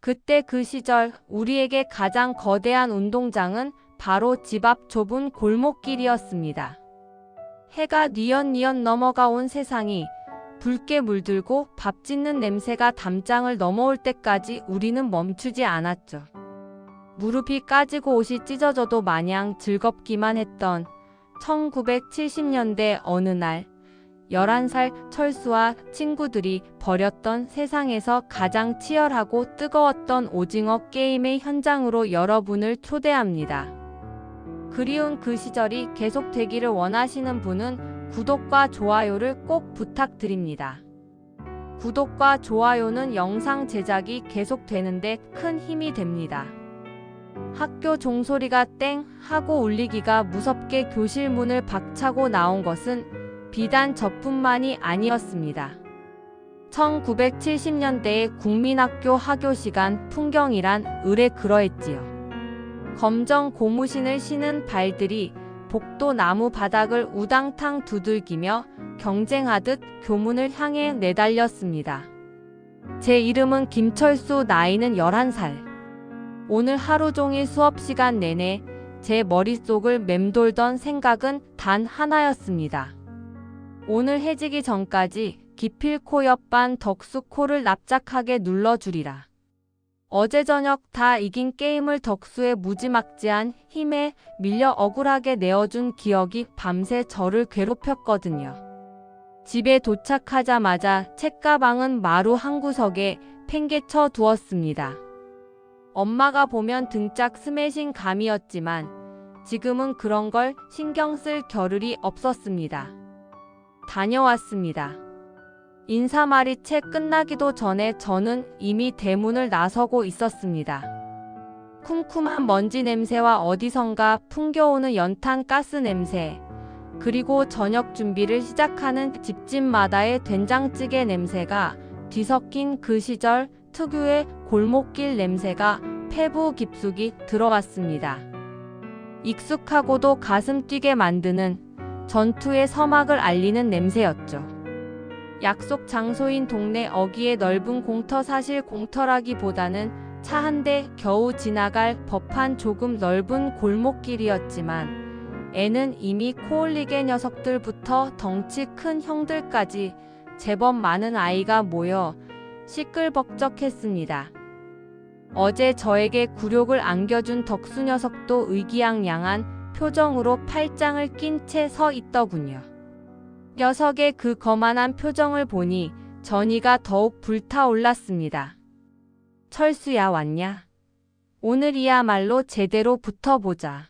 그때 그 시절 우리에게 가장 거대한 운동장은 바로 집 앞 좁은 골목길이었습니다. 해가 뉘엿뉘엿 넘어가 온 세상이 붉게 물들고 밥 짓는 냄새가 담장을 넘어올 때까지 우리는 멈추지 않았죠. 무릎이 까지고 옷이 찢어져도 마냥 즐겁기만 했던 1970년대 어느 날 11살 철수와 친구들이 벌였던 세상에서 가장 치열하고 뜨거웠던 오징어 게임의 현장으로 여러분을 초대합니다. 그리운 그 시절이 계속되기를 원하시는 분은 구독과 좋아요를 꼭 부탁드립니다. 구독과 좋아요는 영상 제작이 계속되는데 큰 힘이 됩니다. 학교 종소리가 땡 하고 울리기가 무섭게 교실 문을 박차고 나온 것은 비단 저뿐만이 아니었습니다. 1970년대의 국민학교 하교시간 풍경이란 으레 그러했지요. 검정 고무신을 신은 발들이 복도 나무 바닥을 우당탕 두들기며 경쟁하듯 교문을 향해 내달렸습니다. 제 이름은 김철수, 나이는 11살. 오늘 하루 종일 수업 시간 내내 제 머릿속을 맴돌던 생각은 단 하나였습니다. 오늘 해지기 전까지 기필코 옆반 덕수 코를 납작하게 눌러주리라. 어제 저녁 다 이긴 게임을 덕수의 무지막지한 힘에 밀려 억울하게 내어준 기억이 밤새 저를 괴롭혔거든요. 집에 도착하자마자 책가방은 마루 한구석에 팽개쳐 두었습니다. 엄마가 보면 등짝 스매싱 감이었지만 지금은 그런 걸 신경 쓸 겨를이 없었습니다. 다녀왔습니다. 인사말이 채 끝나기도 전에 저는 이미 대문을 나서고 있었습니다. 쿰쿰한 먼지 냄새와 어디선가 풍겨오는 연탄 가스 냄새, 그리고 저녁 준비를 시작하는 집집마다의 된장찌개 냄새가 뒤섞인 그 시절 특유의 골목길 냄새가 폐부 깊숙이 들어왔습니다. 익숙하고도 가슴 뛰게 만드는 전투의 서막을 알리는 냄새였죠. 약속 장소인 동네 어귀의 넓은 공터, 사실 공터라기보다는 차 한 대 겨우 지나갈 법한 조금 넓은 골목길이었지만 애는 이미 코올리게 녀석들부터 덩치 큰 형들까지 제법 많은 아이가 모여 시끌벅적했습니다. 어제 저에게 굴욕을 안겨준 덕수 녀석도 의기양양한 표정으로 팔짱을 낀 채 서 있더군요. 녀석의 그 거만한 표정을 보니 전이가 더욱 불타올랐습니다. 철수야, 왔냐? 오늘이야말로 제대로 붙어보자.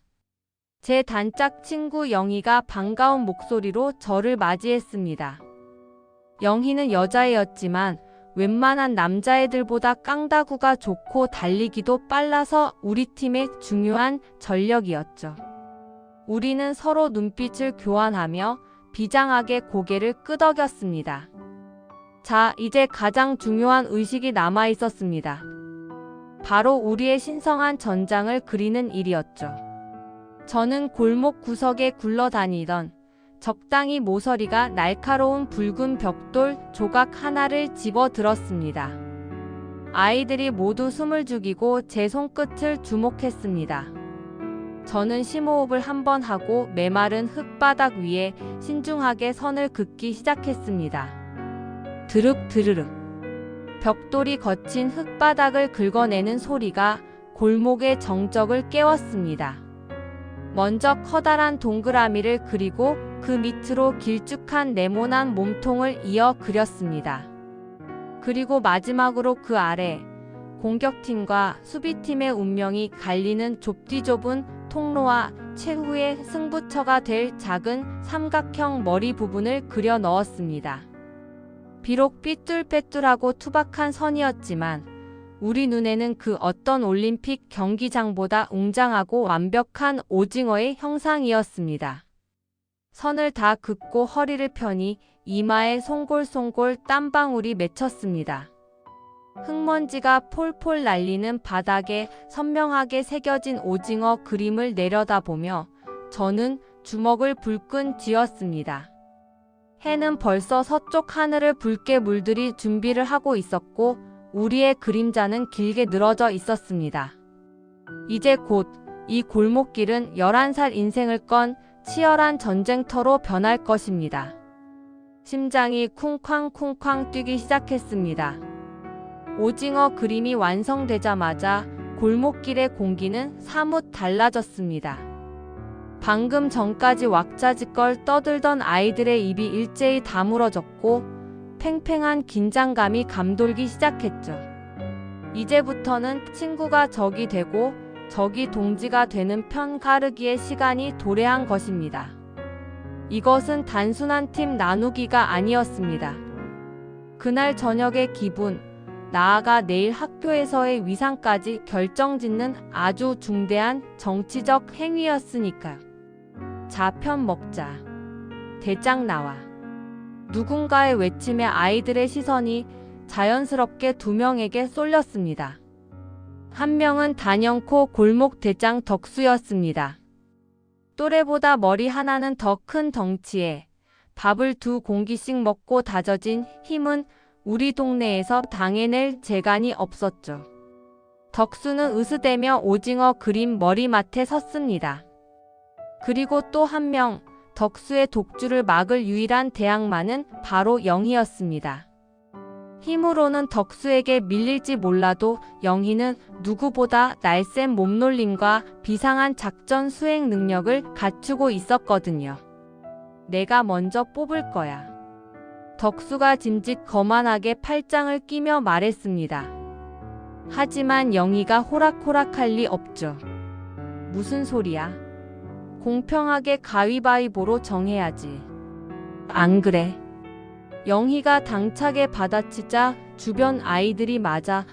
제 단짝 친구 영희가 반가운 목소리로 저를 맞이했습니다. 영희는 여자애였지만 웬만한 남자애들보다 깡다구가 좋고 달리기도 빨라서 우리 팀의 중요한 전력이었죠. 우리는 서로 눈빛을 교환하며 비장하게 고개를 끄덕였습니다. 자, 이제 가장 중요한 의식이 남아 있었습니다. 바로 우리의 신성한 전장을 그리는 일이었죠. 저는 골목 구석에 굴러다니던 적당히 모서리가 날카로운 붉은 벽돌 조각 하나를 집어 들었습니다. 아이들이 모두 숨을 죽이고 제 손끝을 주목했습니다. 저는 심호흡을 한번 하고 메마른 흙바닥 위에 신중하게 선을 긋기 시작했습니다. 드륵 드르륵. 벽돌이 거친 흙바닥을 긁어내는 소리가 골목의 정적을 깨웠습니다. 먼저 커다란 동그라미를 그리고 그 밑으로 길쭉한 네모난 몸통을 이어 그렸습니다. 그리고 마지막으로 그 아래 공격팀과 수비팀의 운명이 갈리는 좁디좁은 통로와 최후의 승부처가 될 작은 삼각형 머리 부분을 그려 넣었습니다. 비록 삐뚤빼뚤하고 투박한 선이었지만 우리 눈에는 그 어떤 올림픽 경기장보다 웅장하고 완벽한 오징어의 형상이었습니다. 선을 다 긋고 허리를 펴니 이마에 송골송골 땀방울이 맺혔습니다. 흙먼지가 폴폴 날리는 바닥에 선명하게 새겨진 오징어 그림을 내려다보며 저는 주먹을 불끈 쥐었습니다. 해는 벌써 서쪽 하늘을 붉게 물들일 준비를 하고 있었고 우리의 그림자는 길게 늘어져 있었습니다. 이제 곧 이 골목길은 11살 인생을 건 치열한 전쟁터로 변할 것입니다. 심장이 쿵쾅쿵쾅 뛰기 시작했습니다. 오징어 그림이 완성되자마자 골목길의 공기는 사뭇 달라졌습니다. 방금 전까지 왁자지껄 떠들던 아이들의 입이 일제히 다물어졌고 팽팽한 긴장감이 감돌기 시작했죠. 이제부터는 친구가 적이 되고 적이 동지가 되는 편 가르기의 시간이 도래한 것입니다. 이것은 단순한 팀 나누기가 아니었습니다. 그날 저녁의 기분, 나아가 내일 학교에서의 위상까지 결정짓는 아주 중대한 정치적 행위였으니까요. 자, 편 먹자. 대장 나와. 누군가의 외침에 아이들의 시선이 자연스럽게 두 명에게 쏠렸습니다. 한 명은 단연코 골목 대장 덕수였습니다. 또래보다 머리 하나는 더 큰 덩치에 밥을 2공기씩 먹고 다져진 힘은 우리 동네에서 당해낼 재간이 없었죠. 덕수는 으스대며 오징어 그림 머리맡에 섰습니다. 그리고 또 한 명, 덕수의 독주를 막을 유일한 대항마는 바로 영희였습니다. 힘으로는 덕수에게 밀릴지 몰라도 영희는 누구보다 날쌘 몸놀림과 비상한 작전 수행 능력을 갖추고 있었거든요. 내가 먼저 뽑을 거야. 덕수가 짐짓 거만하게 팔짱을 끼며 말했습니다. 하지만 영희가 호락호락할 리 없죠. 무슨 소리야? 공평하게 가위바위보로 정해야지. 안 그래? 영희가 당차게 받아치자 주변 아이들이 맞아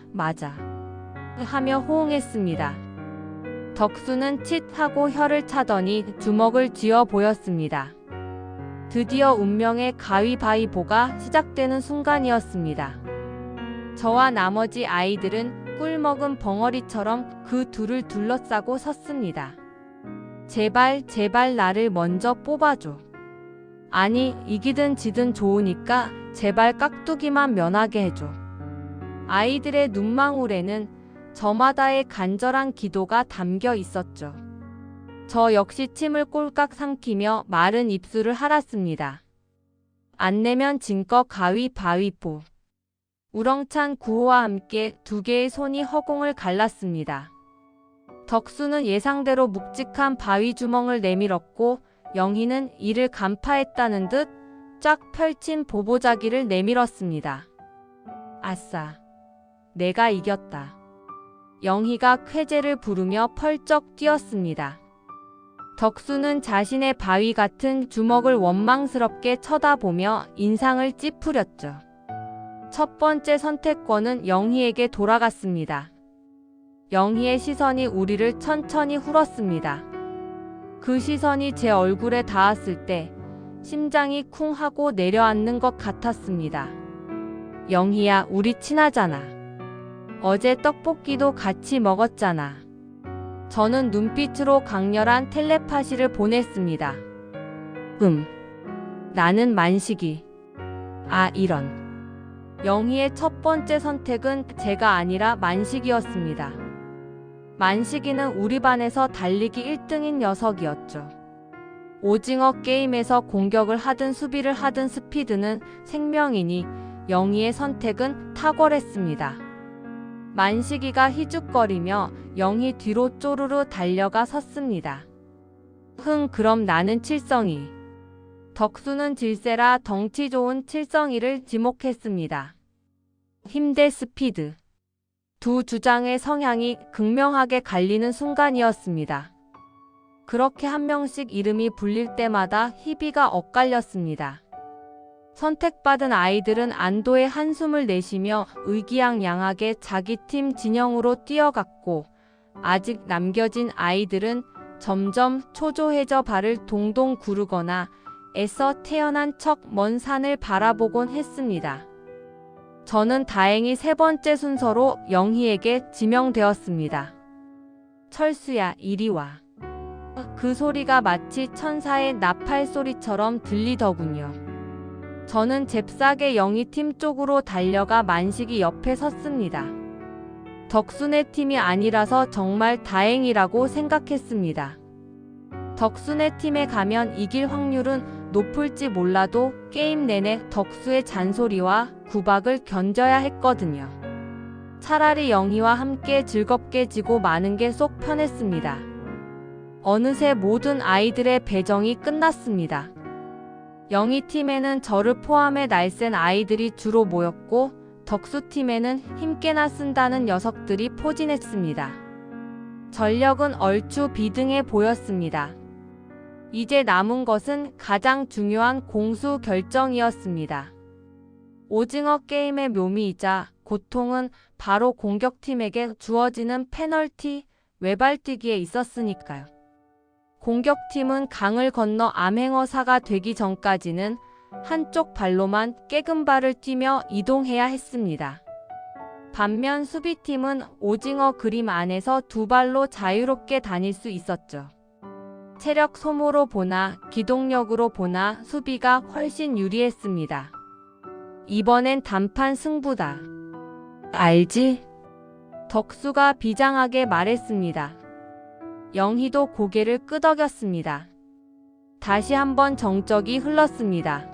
하며 호응했습니다. 덕수는 칫 하고 혀를 차더니 주먹을 쥐어 보였습니다. 드디어 운명의 가위바위보가 시작되는 순간이었습니다. 저와 나머지 아이들은 꿀먹은 벙어리처럼 그 둘을 둘러싸고 섰습니다. 제발 나를 먼저 뽑아줘. 아니, 이기든 지든 좋으니까 제발 깍두기만 면하게 해줘. 아이들의 눈망울에는 저마다의 간절한 기도가 담겨 있었죠. 저 역시 침을 꼴깍 삼키며 마른 입술을 핥았습니다. 안 내면 진 거 가위바위보. 우렁찬 구호와 함께 두 개의 손이 허공을 갈랐습니다. 덕수는 예상대로 묵직한 바위주먹을 내밀었고 영희는 이를 간파했다는 듯 쫙 펼친 보보자기를 내밀었습니다. 아싸, 내가 이겼다. 영희가 쾌재를 부르며 펄쩍 뛰었습니다. 덕수는 자신의 바위 같은 주먹을 원망스럽게 쳐다보며 인상을 찌푸렸죠. 첫 번째 선택권은 영희에게 돌아갔습니다. 영희의 시선이 우리를 천천히 훑었습니다. 그 시선이 제 얼굴에 닿았을 때 심장이 쿵 하고 내려앉는 것 같았습니다. 영희야, 우리 친하잖아. 어제 떡볶이도 같이 먹었잖아. 저는 눈빛으로 강렬한 텔레파시를 보냈습니다. 나는 만식이. 아, 이런. 영희의 첫 번째 선택은 제가 아니라 만식이었습니다. 만식이는 우리 반에서 달리기 1등인 녀석이었죠. 오징어 게임에서 공격을 하든 수비를 하든 스피드는 생명이니 영희의 선택은 탁월했습니다. 만식이가 희죽거리며 영희 뒤로 쪼르르 달려가 섰습니다. 그럼 나는 칠성이. 덕수는 질세라 덩치 좋은 칠성이를 지목했습니다. 힘 대 스피드. 두 주장의 성향이 극명하게 갈리는 순간이었습니다. 그렇게 한 명씩 이름이 불릴 때마다 희비가 엇갈렸습니다. 선택받은 아이들은 안도의 한숨을 내쉬며 의기양양하게 자기 팀 진영으로 뛰어갔고 아직 남겨진 아이들은 점점 초조해져 발을 동동 구르거나 애써 태어난 척 먼 산을 바라보곤 했습니다. 저는 다행히 세 번째 순서로 영희에게 지명되었습니다. 철수야, 이리 와. 그 소리가 마치 천사의 나팔 소리처럼 들리더군요. 저는 잽싸게 영희팀 쪽으로 달려가 만식이 옆에 섰습니다. 덕순의 팀이 아니라서 정말 다행이라고 생각했습니다. 덕순의 팀에 가면 이길 확률은 높을지 몰라도 게임 내내 덕수의 잔소리와 구박을 견뎌야 했거든요. 차라리 영희와 함께 즐겁게 지고 마는 게 속 편했습니다. 어느새 모든 아이들의 배정이 끝났습니다. 영희 팀에는 저를 포함해 날쌘 아이들이 주로 모였고 덕수팀에는 힘께나 쓴다는 녀석들이 포진했습니다. 전력은 얼추 비등해 보였습니다. 이제 남은 것은 가장 중요한 공수 결정이었습니다. 오징어 게임의 묘미이자 고통은 바로 공격팀에게 주어지는 페널티, 외발뛰기에 있었으니까요. 공격팀은 강을 건너 암행어사가 되기 전까지는 한쪽 발로만 깨금발을 뛰며 이동해야 했습니다. 반면 수비팀은 오징어 그림 안에서 두 발로 자유롭게 다닐 수 있었죠. 체력 소모로 보나 기동력으로 보나 수비가 훨씬 유리했습니다. 이번엔 단판 승부다. 알지? 덕수가 비장하게 말했습니다. 영희도 고개를 끄덕였습니다. 다시 한번 정적이 흘렀습니다.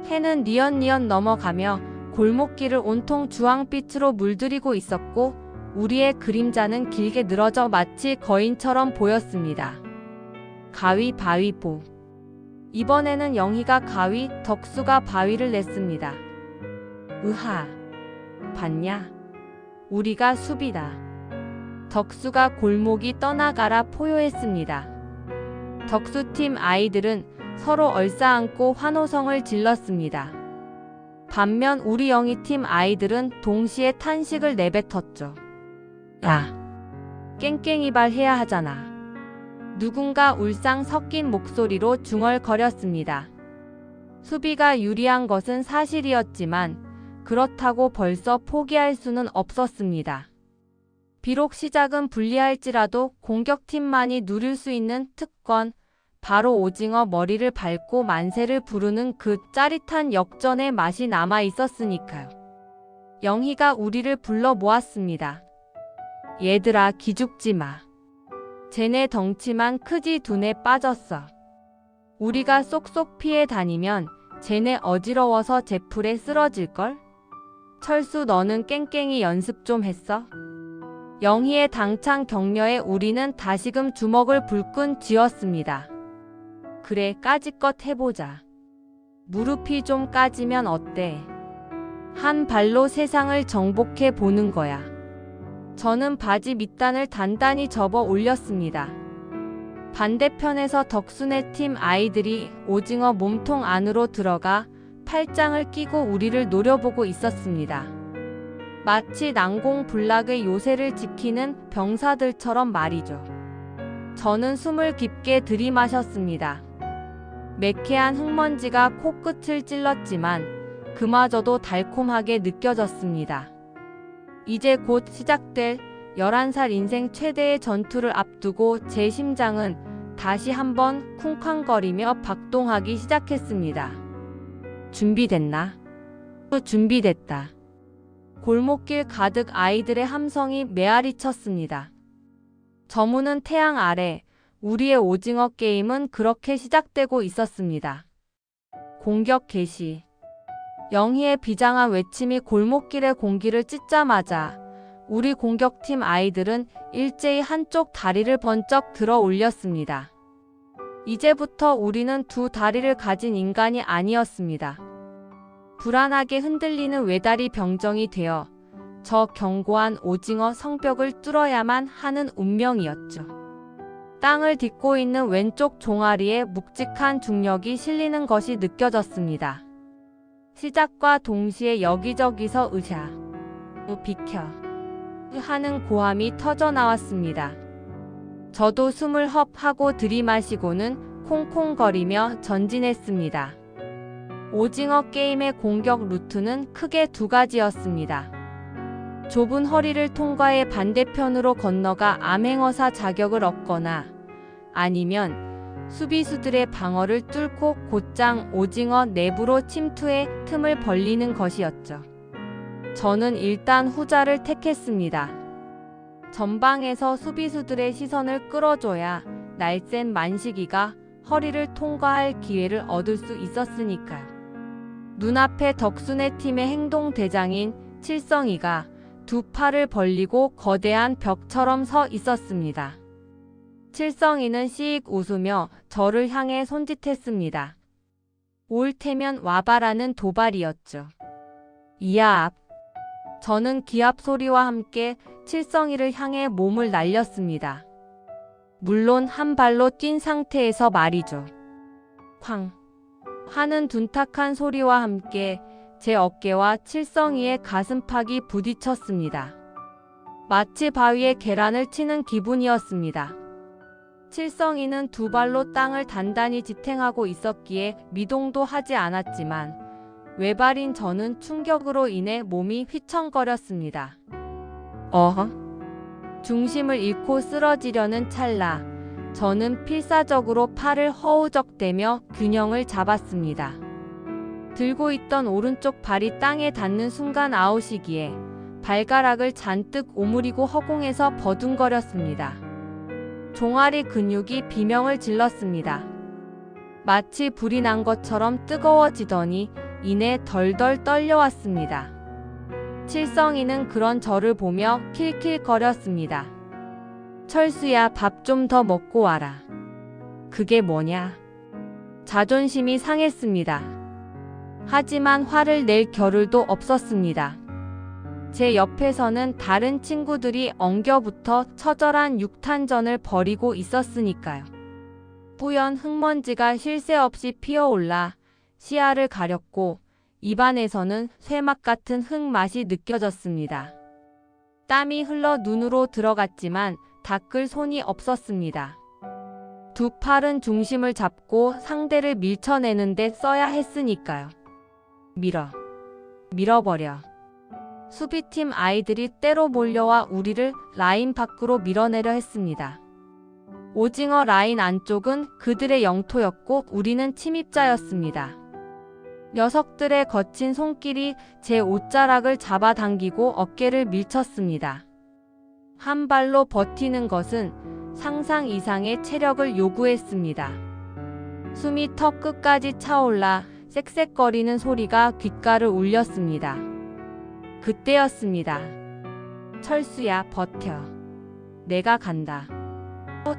해는 뉘엿뉘엿 넘어가며 골목길을 온통 주황빛으로 물들이고 있었고 우리의 그림자는 길게 늘어져 마치 거인처럼 보였습니다. 가위바위보. 이번에는 영희가 가위, 덕수가 바위를 냈습니다. 으하. 봤냐? 우리가 수비다. 덕수가 골목이 떠나가라 포효했습니다. 덕수팀 아이들은 서로 얼싸안고 환호성을 질렀습니다. 반면 우리 영희팀 아이들은 동시에 탄식을 내뱉었죠. 야, 깽깽이발 해야 하잖아. 누군가 울상 섞인 목소리로 중얼거렸습니다. 수비가 유리한 것은 사실이었지만 그렇다고 벌써 포기할 수는 없었습니다. 비록 시작은 불리할지라도 공격팀만이 누릴 수 있는 특권, 바로 오징어 머리를 밟고 만세를 부르는 그 짜릿한 역전의 맛이 남아 있었으니까요. 영희가 우리를 불러 모았습니다. 얘들아 기죽지 마. 쟤네 덩치만 크지 두뇌 빠졌어. 우리가 쏙쏙 피해 다니면 쟤네 어지러워서 제풀에 쓰러질걸? 철수 너는 깽깽이 연습 좀 했어? 영희의 당찬 격려에 우리는 다시금 주먹을 불끈 쥐었습니다. 그래 까짓것 해보자. 무릎이 좀 까지면 어때? 한 발로 세상을 정복해 보는 거야. 저는 바지 밑단을 단단히 접어 올렸습니다. 반대편에서 덕순의 팀 아이들이 오징어 몸통 안으로 들어가 팔짱을 끼고 우리를 노려보고 있었습니다. 마치 난공불락의 요새를 지키는 병사들처럼 말이죠. 저는 숨을 깊게 들이마셨습니다. 매캐한 흙먼지가 코끝을 찔렀지만 그마저도 달콤하게 느껴졌습니다. 이제 곧 시작될 11살 인생 최대의 전투를 앞두고 제 심장은 다시 한번 쿵쾅거리며 박동하기 시작했습니다. 준비됐나? 준비됐다. 골목길 가득 아이들의 함성이 메아리 쳤습니다. 저무는 태양 아래 우리의 오징어 게임은 그렇게 시작되고 있었습니다. 공격 개시. 영희의 비장한 외침이 골목길의 공기를 찢자마자 우리 공격팀 아이들은 일제히 한쪽 다리를 번쩍 들어 올렸습니다. 이제부터 우리는 두 다리를 가진 인간이 아니었습니다. 불안하게 흔들리는 외다리 병정이 되어 저 견고한 오징어 성벽을 뚫어야만 하는 운명이었죠. 땅을 딛고 있는 왼쪽 종아리에 묵직한 중력이 실리는 것이 느껴졌습니다. 시작과 동시에 여기저기서 으샤, 비켜 하는 고함이 터져 나왔습니다. 저도 숨을 헙 하고 들이마시고는 콩콩거리며 전진했습니다. 오징어 게임의 공격 루트는 크게 두 가지였습니다. 좁은 허리를 통과해 반대편으로 건너가 암행어사 자격을 얻거나 아니면 수비수들의 방어를 뚫고 곧장 오징어 내부로 침투해 틈을 벌리는 것이었죠. 저는 일단 후자를 택했습니다. 전방에서 수비수들의 시선을 끌어줘야 날쌘 만식이가 허리를 통과할 기회를 얻을 수 있었으니까요. 눈앞에 덕순의 팀의 행동대장인 칠성이가 두 팔을 벌리고 거대한 벽처럼 서 있었습니다. 칠성이는 씩 웃으며 저를 향해 손짓했습니다. 올 테면 와봐라는 도발이었죠. 이야! 저는 기합 소리와 함께 칠성이를 향해 몸을 날렸습니다. 물론 한 발로 뛴 상태에서 말이죠. 쾅! 하는 둔탁한 소리와 함께 제 어깨와 칠성이의 가슴팍이 부딪혔습니다. 마치 바위에 계란을 치는 기분이었습니다. 칠성이는 두 발로 땅을 단단히 지탱하고 있었기에 미동도 하지 않았지만 외발인 저는 충격으로 인해 몸이 휘청거렸습니다. 중심을 잃고 쓰러지려는 찰나 저는 필사적으로 팔을 허우적대며 균형을 잡았습니다. 들고 있던 오른쪽 발이 땅에 닿는 순간 아웃이기에 발가락을 잔뜩 오므리고 허공에서 버둥거렸습니다. 종아리 근육이 비명을 질렀습니다. 마치 불이 난 것처럼 뜨거워지더니 이내 덜덜 떨려왔습니다. 칠성이는 그런 저를 보며 킬킬거렸습니다. 철수야, 밥 좀 더 먹고 와라. 그게 뭐냐? 자존심이 상했습니다. 하지만 화를 낼 겨를도 없었습니다. 제 옆에서는 다른 친구들이 엉겨붙어 처절한 육탄전을 벌이고 있었으니까요. 뿌연 흙먼지가 쉴 새 없이 피어올라 시야를 가렸고 입안에서는 쇠막 같은 흙맛이 느껴졌습니다. 땀이 흘러 눈으로 들어갔지만 닦을 손이 없었습니다. 두 팔은 중심을 잡고 상대를 밀쳐내는데 써야 했으니까요. 밀어버려. 수비팀 아이들이 때로 몰려와 우리를 라인 밖으로 밀어내려 했습니다. 오징어 라인 안쪽은 그들의 영토였고 우리는 침입자였습니다. 녀석들의 거친 손길이 제 옷자락을 잡아당기고 어깨를 밀쳤습니다. 한 발로 버티는 것은 상상 이상의 체력을 요구했습니다. 숨이 턱 끝까지 차올라 쌕쌕거리는 소리가 귓가를 울렸습니다. 그때였습니다. 철수야, 버텨. 내가 간다.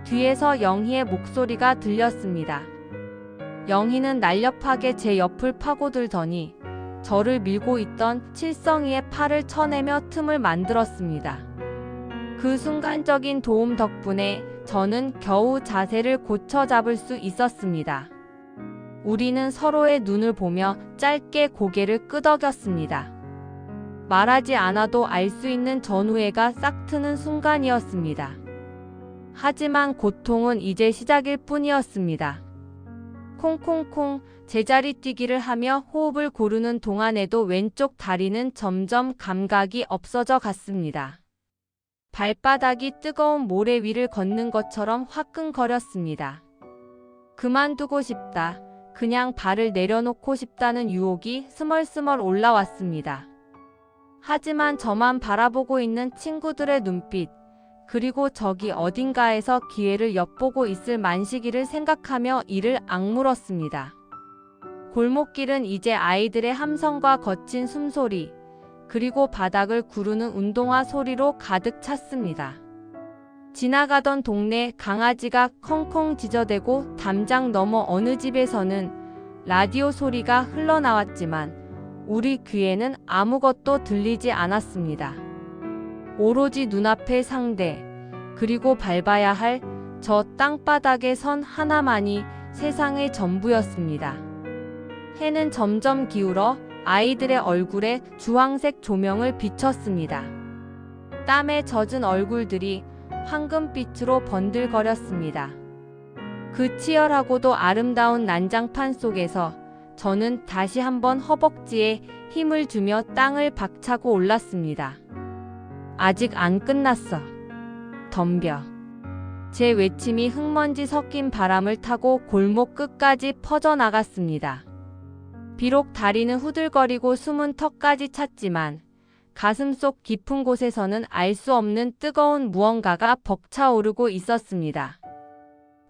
뒤에서 영희의 목소리가 들렸습니다. 영희는 날렵하게 제 옆을 파고들더니 저를 밀고 있던 칠성이의 팔을 쳐내며 틈을 만들었습니다. 그 순간적인 도움 덕분에 저는 겨우 자세를 고쳐 잡을 수 있었습니다. 우리는 서로의 눈을 보며 짧게 고개를 끄덕였습니다. 말하지 않아도 알 수 있는 전우애가 싹트는 순간이었습니다. 하지만 고통은 이제 시작일 뿐이었습니다. 콩콩콩 제자리 뛰기를 하며 호흡을 고르는 동안에도 왼쪽 다리는 점점 감각이 없어져 갔습니다. 발바닥이 뜨거운 모래 위를 걷는 것처럼 화끈거렸습니다. 그만두고 싶다. 그냥 발을 내려놓고 싶다는 유혹이 스멀스멀 올라왔습니다. 하지만 저만 바라보고 있는 친구들의 눈빛, 그리고 저기 어딘가에서 기회를 엿보고 있을 만식이를 생각하며 이를 악물었습니다. 골목길은 이제 아이들의 함성과 거친 숨소리, 그리고 바닥을 구르는 운동화 소리로 가득 찼습니다. 지나가던 동네 강아지가 컹컹 짖어대고 담장 너머 어느 집에서는 라디오 소리가 흘러나왔지만 우리 귀에는 아무것도 들리지 않았습니다. 오로지 눈앞의 상대, 그리고 밟아야 할 저 땅바닥의 선 하나만이 세상의 전부였습니다. 해는 점점 기울어 아이들의 얼굴에 주황색 조명을 비췄습니다. 땀에 젖은 얼굴들이 황금빛으로 번들거렸습니다. 그 치열하고도 아름다운 난장판 속에서 저는 다시 한번 허벅지에 힘을 주며 땅을 박차고 올랐습니다. 아직 안 끝났어. 덤벼. 제 외침이 흙먼지 섞인 바람을 타고 골목 끝까지 퍼져나갔습니다. 비록 다리는 후들거리고 숨은 턱까지 찼지만 가슴속 깊은 곳에서는 알 수 없는 뜨거운 무언가가 벅차오르고 있었습니다.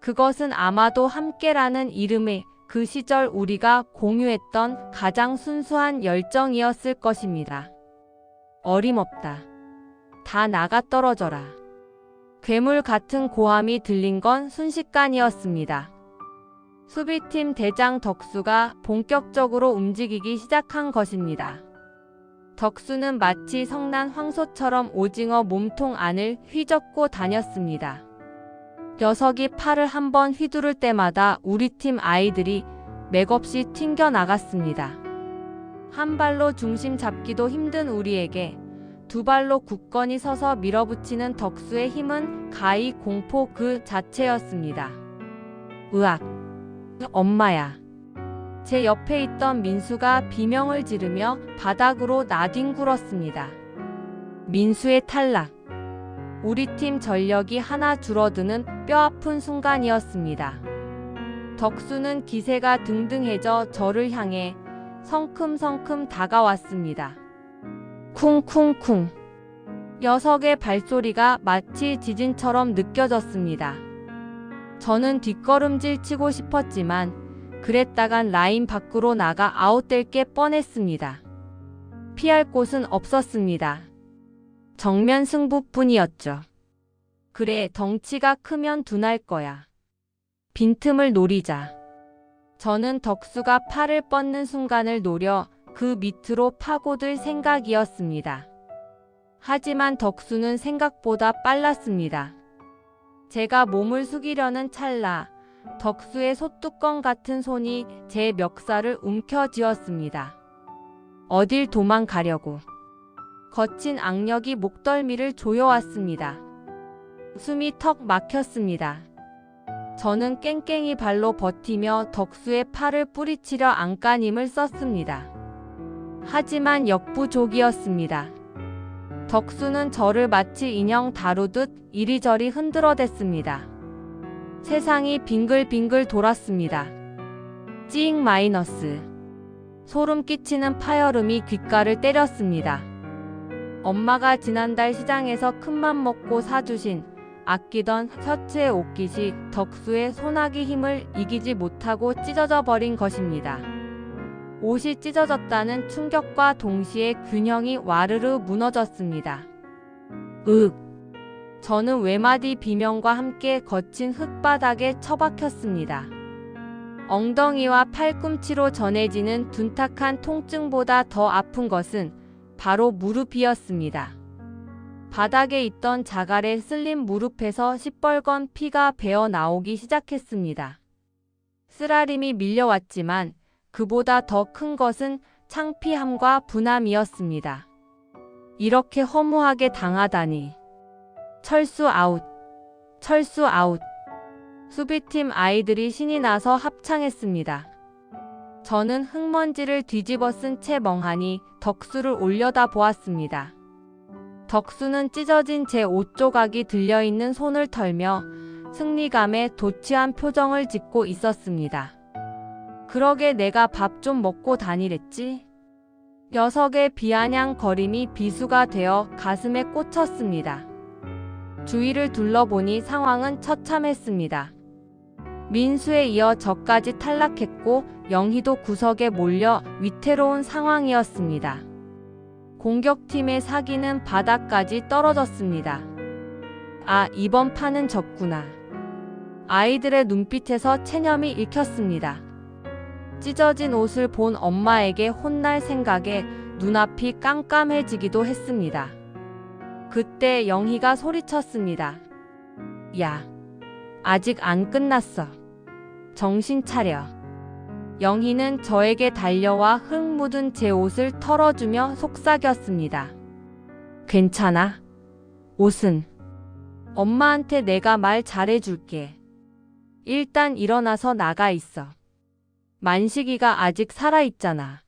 그것은 아마도 함께라는 이름의 그 시절 우리가 공유했던 가장 순수한 열정이었을 것입니다. 어림없다. 다 나가 떨어져라. 괴물 같은 고함이 들린 건 순식간이었습니다. 수비팀 대장 덕수가 본격적으로 움직이기 시작한 것입니다. 덕수는 마치 성난 황소처럼 오징어 몸통 안을 휘젓고 다녔습니다. 녀석이 팔을 한번 휘두를 때마다 우리 팀 아이들이 맥없이 튕겨 나갔습니다. 한 발로 중심 잡기도 힘든 우리에게 두 발로 굳건히 서서 밀어붙이는 덕수의 힘은 가히 공포 그 자체였습니다. 으악! 엄마야! 제 옆에 있던 민수가 비명을 지르며 바닥으로 나뒹굴었습니다. 민수의 탈락! 우리 팀 전력이 하나 줄어드는 뼈아픈 순간이었습니다. 덕수는 기세가 등등해져 저를 향해 성큼성큼 다가왔습니다. 쿵쿵쿵. 녀석의 발소리가 마치 지진처럼 느껴졌습니다. 저는 뒷걸음질 치고 싶었지만 그랬다간 라인 밖으로 나가 아웃될 게 뻔했습니다. 피할 곳은 없었습니다. 정면 승부뿐이었죠. 그래, 덩치가 크면 둔할 거야. 빈틈을 노리자. 저는 덕수가 팔을 뻗는 순간을 노려 그 밑으로 파고들 생각이었습니다. 하지만 덕수는 생각보다 빨랐습니다. 제가 몸을 숙이려는 찰나 덕수의 소뚜껑 같은 손이 제 멱살을 움켜쥐었습니다. 어딜 도망가려고. 거친 악력이 목덜미를 조여왔습니다. 숨이 턱 막혔습니다. 저는 깽깽이 발로 버티며 덕수의 팔을 뿌리치려 안간힘을 썼습니다. 하지만 역부족이었습니다. 덕수는 저를 마치 인형 다루듯 이리저리 흔들어댔습니다. 세상이 빙글빙글 돌았습니다. 찡 마이너스. 소름 끼치는 파열음이 귓가를 때렸습니다. 엄마가 지난달 시장에서 큰맘 먹고 사주신 아끼던 셔츠의 옷깃이 덕수의 소나기 힘을 이기지 못하고 찢어져 버린 것입니다. 옷이 찢어졌다는 충격과 동시에 균형이 와르르 무너졌습니다. 윽! 저는 외마디 비명과 함께 거친 흙바닥에 처박혔습니다. 엉덩이와 팔꿈치로 전해지는 둔탁한 통증보다 더 아픈 것은 바로 무릎이었습니다. 바닥에 있던 자갈에 쓸린 무릎에서 시뻘건 피가 배어 나오기 시작했습니다. 쓰라림이 밀려왔지만 그보다 더 큰 것은 창피함과 분함이었습니다. 이렇게 허무하게 당하다니. 철수 아웃. 철수 아웃. 수비팀 아이들이 신이 나서 합창했습니다. 저는 흙먼지를 뒤집어 쓴 채 멍하니 덕수를 올려다 보았습니다. 덕수는 찢어진 제 옷 조각이 들려있는 손을 털며 승리감에 도취한 표정을 짓고 있었습니다. 그러게 내가 밥 좀 먹고 다니랬지? 녀석의 비아냥거림이 비수가 되어 가슴에 꽂혔습니다. 주위를 둘러보니 상황은 처참했습니다. 민수에 이어 저까지 탈락했고 영희도 구석에 몰려 위태로운 상황이었습니다. 공격팀의 사기는 바닥까지 떨어졌습니다. 아, 이번 판은 졌구나. 아이들의 눈빛에서 체념이 읽혔습니다. 찢어진 옷을 본 엄마에게 혼날 생각에 눈앞이 깜깜해지기도 했습니다. 그때 영희가 소리쳤습니다. 야, 아직 안 끝났어. 정신 차려. 영희는 저에게 달려와 흙 묻은 제 옷을 털어주며 속삭였습니다. 괜찮아? 옷은? 엄마한테 내가 말 잘해줄게. 일단 일어나서 나가 있어. 만식이가 아직 살아있잖아.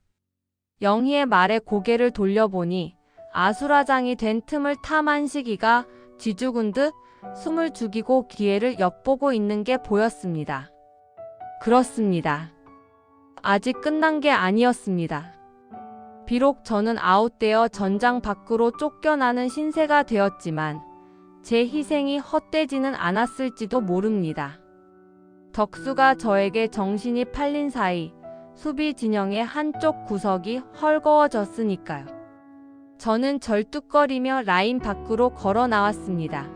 영희의 말에 고개를 돌려보니 아수라장이 된 틈을 타 만식이가 쥐죽은 듯 숨을 죽이고 기회를 엿보고 있는 게 보였습니다. 그렇습니다. 아직 끝난 게 아니었습니다. 비록 저는 아웃되어 전장 밖으로 쫓겨나는 신세가 되었지만 제 희생이 헛되지는 않았을지도 모릅니다. 덕수가 저에게 정신이 팔린 사이 수비 진영의 한쪽 구석이 헐거워졌으니까요. 저는 절뚝거리며 라인 밖으로 걸어 나왔습니다.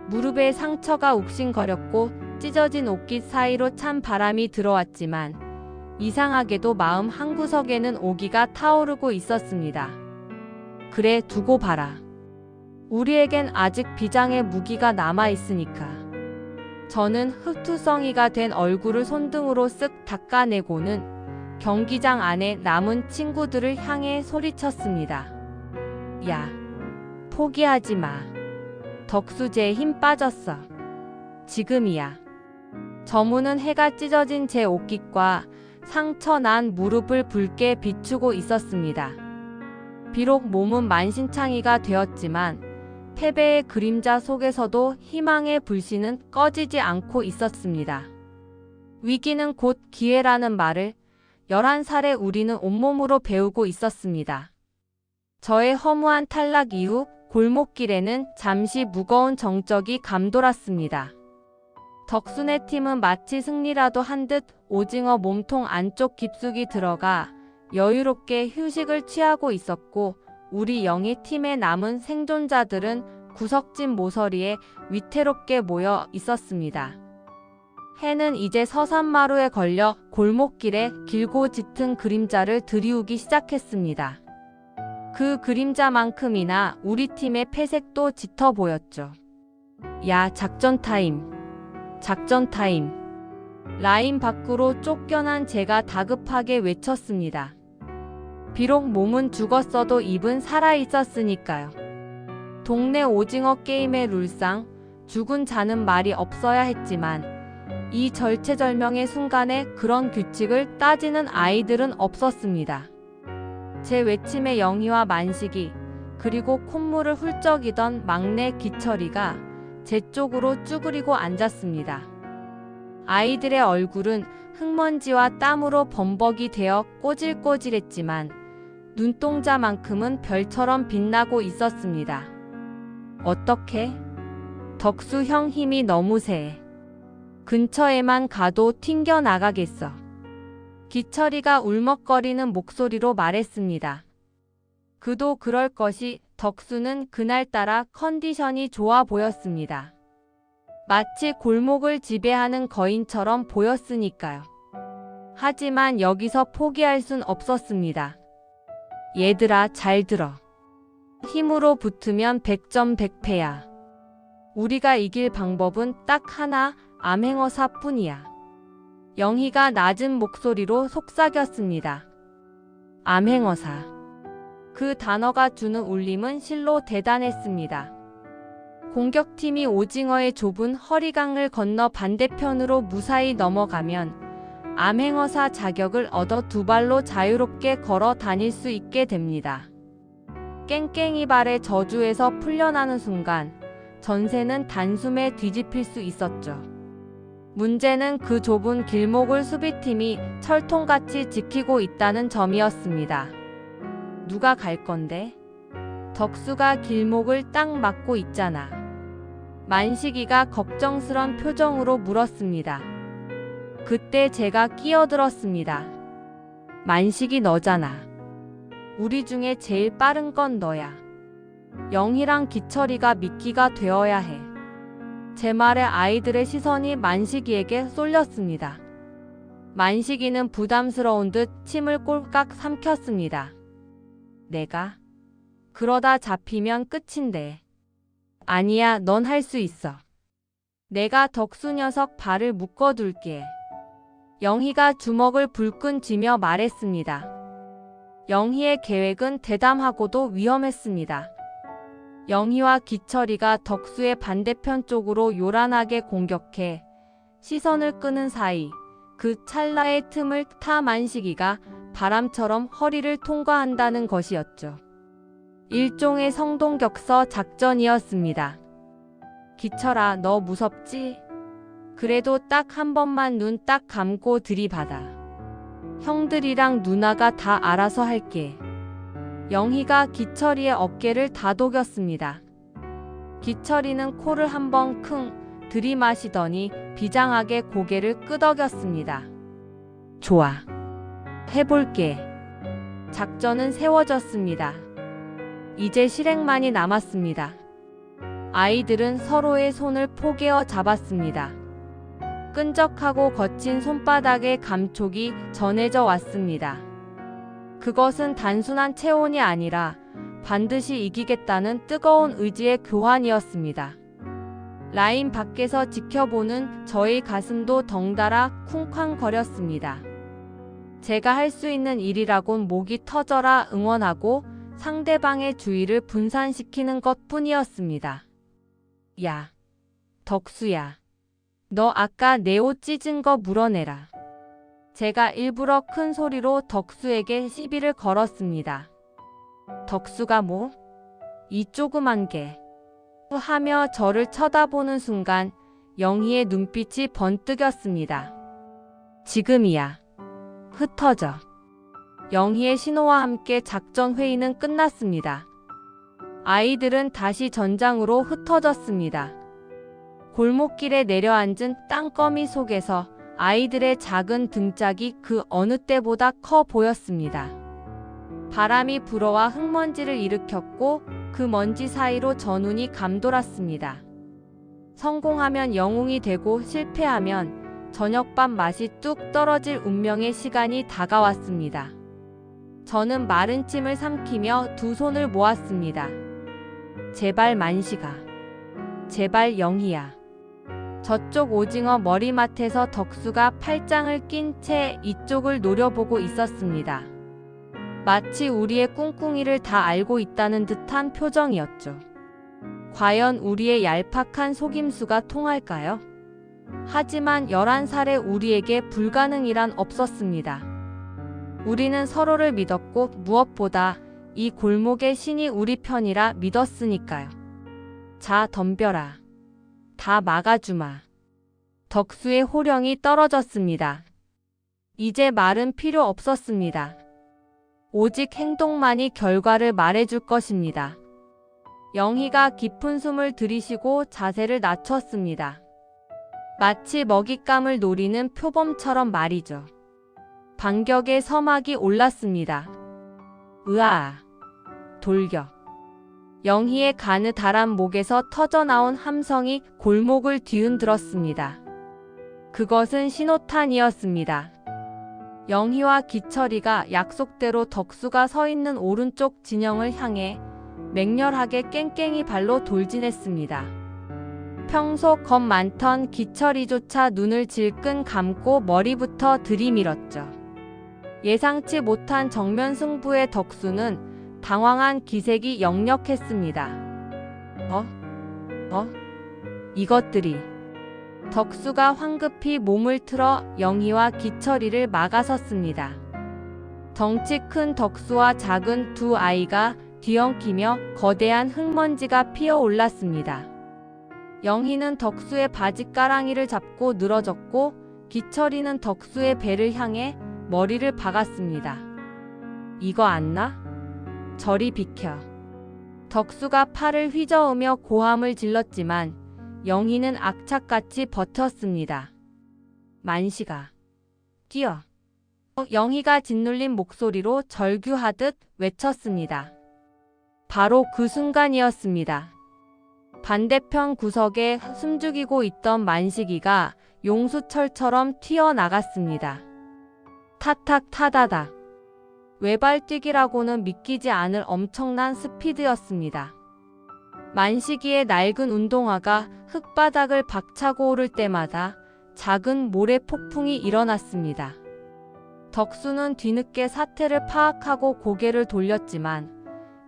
무릎에 상처가 욱신거렸고 찢어진 옷깃 사이로 찬 바람이 들어왔지만 이상하게도 마음 한구석에는 오기가 타오르고 있었습니다. 그래, 두고 봐라. 우리에겐 아직 비장의 무기가 남아있으니까. 저는 흑투성이가 된 얼굴을 손등으로 쓱 닦아내고는 경기장 안에 남은 친구들을 향해 소리쳤습니다. 야, 포기하지 마. 덕수제에 힘 빠졌어. 지금이야. 저문은 해가 찢어진 제 옷깃과 상처 난 무릎을 붉게 비추고 있었습니다. 비록 몸은 만신창이가 되었지만 패배의 그림자 속에서도 희망의 불씨는 꺼지지 않고 있었습니다. 위기는 곧 기회라는 말을 11살의 우리는 온몸으로 배우고 있었습니다. 저의 허무한 탈락 이후 골목길에는 잠시 무거운 정적이 감돌았습니다. 덕순의 팀은 마치 승리라도 한 듯 오징어 몸통 안쪽 깊숙이 들어가 여유롭게 휴식을 취하고 있었고 우리 영희 팀의 남은 생존자들은 구석진 모서리에 위태롭게 모여 있었습니다. 해는 이제 서산마루에 걸려 골목길에 길고 짙은 그림자를 드리우기 시작했습니다. 그 그림자만큼이나 우리 팀의 패색도 짙어 보였죠. 야, 작전 타임. 작전 타임. 라인 밖으로 쫓겨난 제가 다급하게 외쳤습니다. 비록 몸은 죽었어도 입은 살아있었으니까요. 동네 오징어 게임의 룰상 죽은 자는 말이 없어야 했지만 이 절체절명의 순간에 그런 규칙을 따지는 아이들은 없었습니다. 제 외침에 영희와 만식이 그리고 콧물을 훌쩍이던 막내 기철이가 제 쪽으로 쭈그리고 앉았습니다. 아이들의 얼굴은 흙먼지와 땀으로 범벅이 되어 꼬질꼬질했지만 눈동자만큼은 별처럼 빛나고 있었습니다. 어떻게? 덕수 형 힘이 너무 세. 근처에만 가도 튕겨나가겠어. 기철이가 울먹거리는 목소리로 말했습니다. 그도 그럴 것이 덕수는 그날따라 컨디션이 좋아 보였습니다. 마치 골목을 지배하는 거인처럼 보였으니까요. 하지만 여기서 포기할 순 없었습니다. 얘들아, 잘 들어. 힘으로 붙으면 100점 100패야. 우리가 이길 방법은 딱 하나, 암행어사뿐이야. 영희가 낮은 목소리로 속삭였습니다. 암행어사. 그 단어가 주는 울림은 실로 대단했습니다. 공격팀이 오징어의 좁은 허리강을 건너 반대편으로 무사히 넘어가면 암행어사 자격을 얻어 두 발로 자유롭게 걸어 다닐 수 있게 됩니다. 깽깽이 발의 저주에서 풀려나는 순간 전세는 단숨에 뒤집힐 수 있었죠. 문제는 그 좁은 길목을 수비팀이 철통같이 지키고 있다는 점이었습니다. 누가 갈 건데? 덕수가 길목을 딱 막고 있잖아. 만식이가 걱정스런 표정으로 물었습니다. 그때 제가 끼어들었습니다. 만식이 너잖아. 우리 중에 제일 빠른 건 너야. 영희랑 기철이가 미끼가 되어야 해. 제 말에 아이들의 시선이 만식이에게 쏠렸습니다. 만식이는 부담스러운 듯 침을 꼴깍 삼켰습니다. 내가? 그러다 잡히면 끝인데. 아니야, 넌 할 수 있어. 내가 덕수 녀석 발을 묶어둘게. 영희가 주먹을 불끈 쥐며 말했습니다. 영희의 계획은 대담하고도 위험했습니다. 영희와 기철이가 덕수의 반대편 쪽으로 요란하게 공격해 시선을 끄는 사이 그 찰나의 틈을 타 만식이가 바람처럼 허리를 통과한다는 것이었죠. 일종의 성동격서 작전이었습니다. 기철아, 너 무섭지? 그래도 딱 한 번만 눈 딱 감고 들이받아. 형들이랑 누나가 다 알아서 할게. 영희가 기철이의 어깨를 다독였습니다. 기철이는 코를 한번 킁 들이마시더니 비장하게 고개를 끄덕였습니다. 좋아. 해볼게. 작전은 세워졌습니다. 이제 실행만이 남았습니다. 아이들은 서로의 손을 포개어 잡았습니다. 끈적하고 거친 손바닥에 감촉이 전해져 왔습니다. 그것은 단순한 체온이 아니라 반드시 이기겠다는 뜨거운 의지의 교환이었습니다. 라인 밖에서 지켜보는 저의 가슴도 덩달아 쿵쾅거렸습니다. 제가 할 수 있는 일이라곤 목이 터져라 응원하고 상대방의 주의를 분산시키는 것뿐이었습니다. 야, 덕수야. 너 아까 내 옷 찢은 거 물어내라. 제가 일부러 큰 소리로 덕수에게 시비를 걸었습니다. 덕수가 뭐? 이 조그만 게. 하며 저를 쳐다보는 순간 영희의 눈빛이 번뜩였습니다. 지금이야. 흩어져. 영희의 신호와 함께 작전 회의는 끝났습니다. 아이들은 다시 전장으로 흩어졌습니다. 골목길에 내려앉은 땅거미 속에서 아이들의 작은 등짝이 그 어느 때보다 커 보였습니다. 바람이 불어와 흙먼지를 일으켰고 그 먼지 사이로 저 눈이 감돌았습니다. 성공하면 영웅이 되고 실패하면 저녁밥 맛이 뚝 떨어질 운명의 시간이 다가왔습니다. 저는 마른 침을 삼키며 두 손을 모았습니다. 제발 만식아. 제발 영희야. 저쪽 오징어 머리맡에서 덕수가 팔짱을 낀 채 이쪽을 노려보고 있었습니다. 마치 우리의 꿍꿍이를 다 알고 있다는 듯한 표정이었죠. 과연 우리의 얄팍한 속임수가 통할까요? 하지만 11살의 우리에게 불가능이란 없었습니다. 우리는 서로를 믿었고 무엇보다 이 골목의 신이 우리 편이라 믿었으니까요. 자, 덤벼라. 다 막아주마. 덕수의 호령이 떨어졌습니다. 이제 말은 필요 없었습니다. 오직 행동만이 결과를 말해줄 것입니다. 영희가 깊은 숨을 들이쉬고 자세를 낮췄습니다. 마치 먹잇감을 노리는 표범처럼 말이죠. 반격의 서막이 올랐습니다. 으아! 돌격! 영희의 가느다란 목에서 터져나온 함성이 골목을 뒤흔들었습니다. 그것은 신호탄이었습니다. 영희와 기철이가 약속대로 덕수가 서 있는 오른쪽 진영을 향해 맹렬하게 깽깽이 발로 돌진했습니다. 평소 겁 많던 기철이조차 눈을 질끈 감고 머리부터 들이밀었죠. 예상치 못한 정면 승부의 덕수는 당황한 기색이 역력했습니다. 이것들이. 덕수가 황급히 몸을 틀어 영희와 기철이를 막아섰습니다. 덩치 큰 덕수와 작은 두 아이가 뒤엉키며 거대한 흙먼지가 피어올랐습니다. 영희는 덕수의 바지가랑이를 잡고 늘어졌고 기철이는 덕수의 배를 향해 머리를 박았습니다. 이거 안 나? 저리 비켜. 덕수가 팔을 휘저으며 고함을 질렀지만 영희는 악착같이 버텼습니다. 만식아, 뛰어. 영희가 짓눌린 목소리로 절규하듯 외쳤습니다. 바로 그 순간이었습니다. 반대편 구석에 숨죽이고 있던 만식이가 용수철처럼 튀어나갔습니다. 타탁 타다닥. 외발뛰기라고는 믿기지 않을 엄청난 스피드였습니다. 만식이의 낡은 운동화가 흙바닥을 박차고 오를 때마다 작은 모래 폭풍이 일어났습니다. 덕수는 뒤늦게 사태를 파악하고 고개를 돌렸지만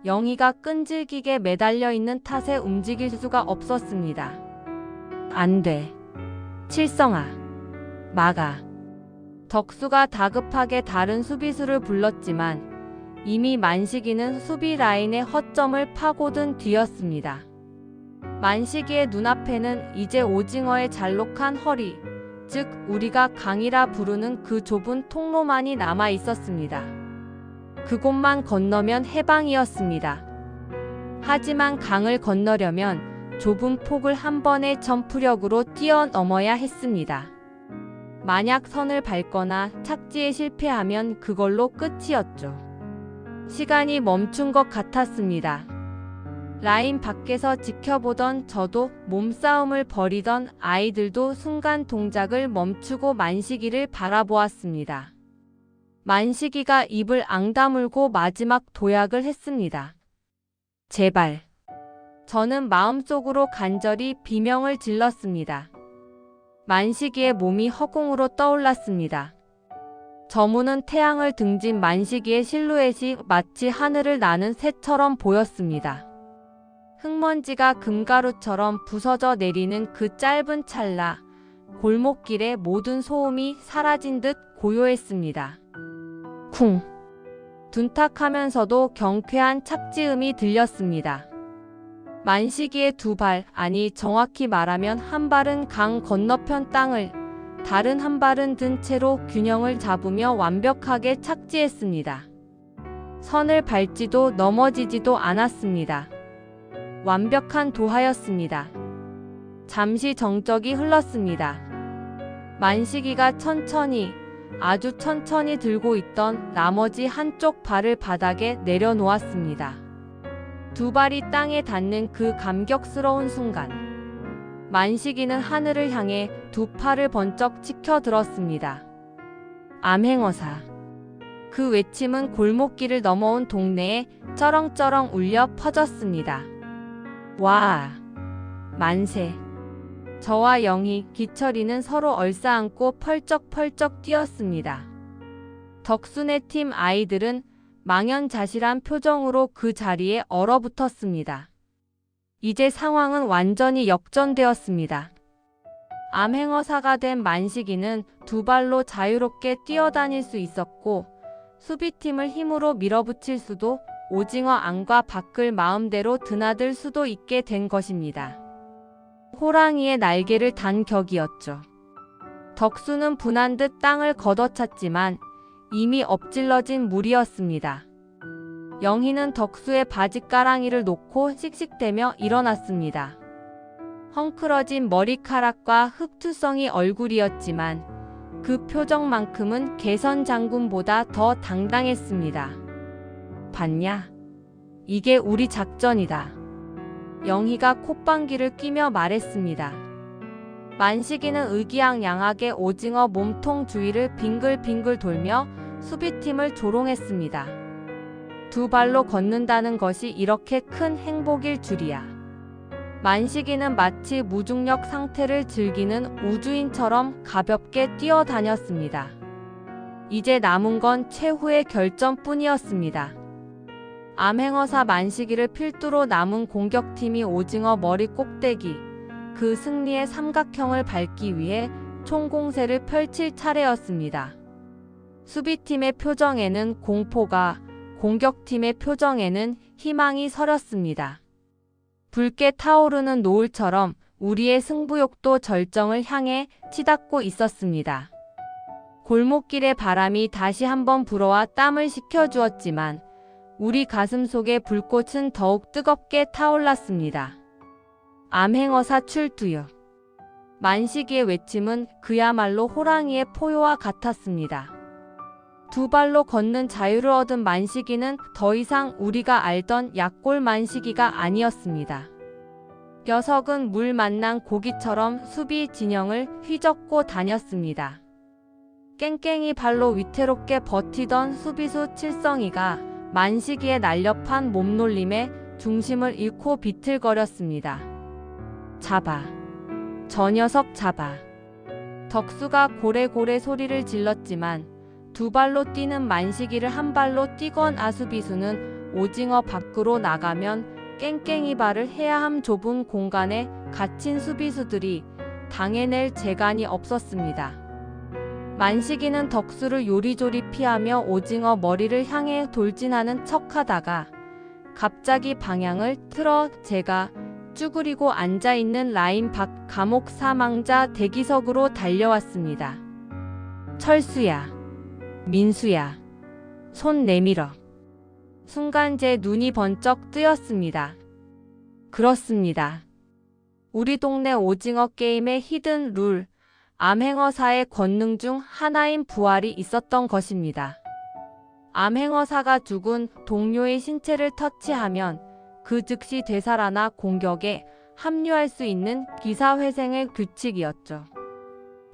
영희가 끈질기게 매달려 있는 탓에 움직일 수가 없었습니다. 안 돼. 칠성아. 막아. 덕수가 다급하게 다른 수비수를 불렀지만 이미 만식이는 수비 라인의 허점을 파고든 뒤였습니다. 만식이의 눈앞에는 이제 오징어의 잘록한 허리, 즉 우리가 강이라 부르는 그 좁은 통로만이 남아 있었습니다. 그곳만 건너면 해방이었습니다. 하지만 강을 건너려면 좁은 폭을 한 번의 점프력으로 뛰어넘어야 했습니다. 만약 선을 밟거나 착지에 실패하면 그걸로 끝이었죠. 시간이 멈춘 것 같았습니다. 라인 밖에서 지켜보던 저도, 몸싸움을 벌이던 아이들도 순간 동작을 멈추고 만식이를 바라보았습니다. 만식이가 입을 앙다물고 마지막 도약을 했습니다. 제발. 저는 마음속으로 간절히 비명을 질렀습니다. 만식이의 몸이 허공으로 떠올랐습니다. 저무는 태양을 등진 만식이의 실루엣이 마치 하늘을 나는 새처럼 보였습니다. 흙먼지가 금가루처럼 부서져 내리는 그 짧은 찰나, 골목길의 모든 소음이 사라진 듯 고요했습니다. 쿵! 둔탁하면서도 경쾌한 착지음이 들렸습니다. 만식이의 두 발, 아니 정확히 말하면 한 발은 강 건너편 땅을, 다른 한 발은 든 채로 균형을 잡으며 완벽하게 착지했습니다. 선을 밟지도 넘어지지도 않았습니다. 완벽한 도하였습니다. 잠시 정적이 흘렀습니다. 만식이가 천천히, 아주 천천히 들고 있던 나머지 한쪽 발을 바닥에 내려놓았습니다. 두 발이 땅에 닿는 그 감격스러운 순간, 만식이는 하늘을 향해 두 팔을 번쩍 치켜들었습니다. 암행어사. 그 외침은 골목길을 넘어온 동네에 쩌렁쩌렁 울려 퍼졌습니다. 와! 만세! 저와 영희, 기철이는 서로 얼싸안고 펄쩍펄쩍 뛰었습니다. 덕순의 팀 아이들은 망연자실한 표정으로 그 자리에 얼어붙었습니다. 이제 상황은 완전히 역전되었습니다. 암행어사가 된 만식이는 두 발로 자유롭게 뛰어다닐 수 있었고, 수비팀을 힘으로 밀어붙일 수도, 오징어 안과 밖을 마음대로 드나들 수도 있게 된 것입니다. 호랑이의 날개를 단 격이었죠. 덕수는 분한 듯 땅을 걷어찼지만 이미 엎질러진 물이었습니다. 영희는 덕수의 바짓가랑이를 놓고 씩씩대며 일어났습니다. 헝클어진 머리카락과 흑투성이 얼굴이었지만 그 표정만큼은 개선 장군보다 더 당당했습니다. 봤냐? 이게 우리 작전이다. 영희가 콧방귀를 뀌며 말했습니다. 만식이는 의기양양하게 오징어 몸통 주위를 빙글빙글 돌며 수비팀을 조롱했습니다. 두 발로 걷는다는 것이 이렇게 큰 행복일 줄이야. 만식이는 마치 무중력 상태를 즐기는 우주인처럼 가볍게 뛰어다녔습니다. 이제 남은 건 최후의 결전뿐이었습니다. 암행어사 만식이를 필두로 남은 공격팀이 오징어 머리 꼭대기, 그 승리의 삼각형을 밟기 위해 총공세를 펼칠 차례였습니다. 수비팀의 표정에는 공포가, 공격팀의 표정에는 희망이 서렸습니다. 붉게 타오르는 노을처럼 우리의 승부욕도 절정을 향해 치닫고 있었습니다. 골목길의 바람이 다시 한번 불어와 땀을 식혀주었지만 우리 가슴 속의 불꽃은 더욱 뜨겁게 타올랐습니다. 암행어사 출두요. 만식이의 외침은 그야말로 호랑이의 포효와 같았습니다. 두 발로 걷는 자유를 얻은 만식이는 더 이상 우리가 알던 약골 만식이가 아니었습니다. 녀석은 물 만난 고기처럼 수비 진영을 휘젓고 다녔습니다. 깽깽이 발로 위태롭게 버티던 수비수 칠성이가 만식이의 날렵한 몸놀림에 중심을 잃고 비틀거렸습니다. 잡아. 저 녀석 잡아. 덕수가 고래고래 소리를 질렀지만 두 발로 뛰는 만식이를 한 발로 뛰건 아수비수는 오징어 밖으로 나가면 깽깽이 발을 해야 함 좁은 공간에 갇힌 수비수들이 당해낼 재간이 없었습니다. 만식이는 덕수를 요리조리 피하며 오징어 머리를 향해 돌진하는 척하다가 갑자기 방향을 틀어 제가 쭈그리고 앉아있는 라인 밖 감옥 사망자 대기석으로 달려왔습니다. 철수야, 민수야, 손 내밀어. 순간 제 눈이 번쩍 뜨였습니다. 그렇습니다. 우리 동네 오징어 게임의 히든 룰, 암행어사의 권능 중 하나인 부활이 있었던 것입니다. 암행어사가 죽은 동료의 신체를 터치하면 그 즉시 되살아나 공격에 합류할 수 있는 기사회생의 규칙이었죠.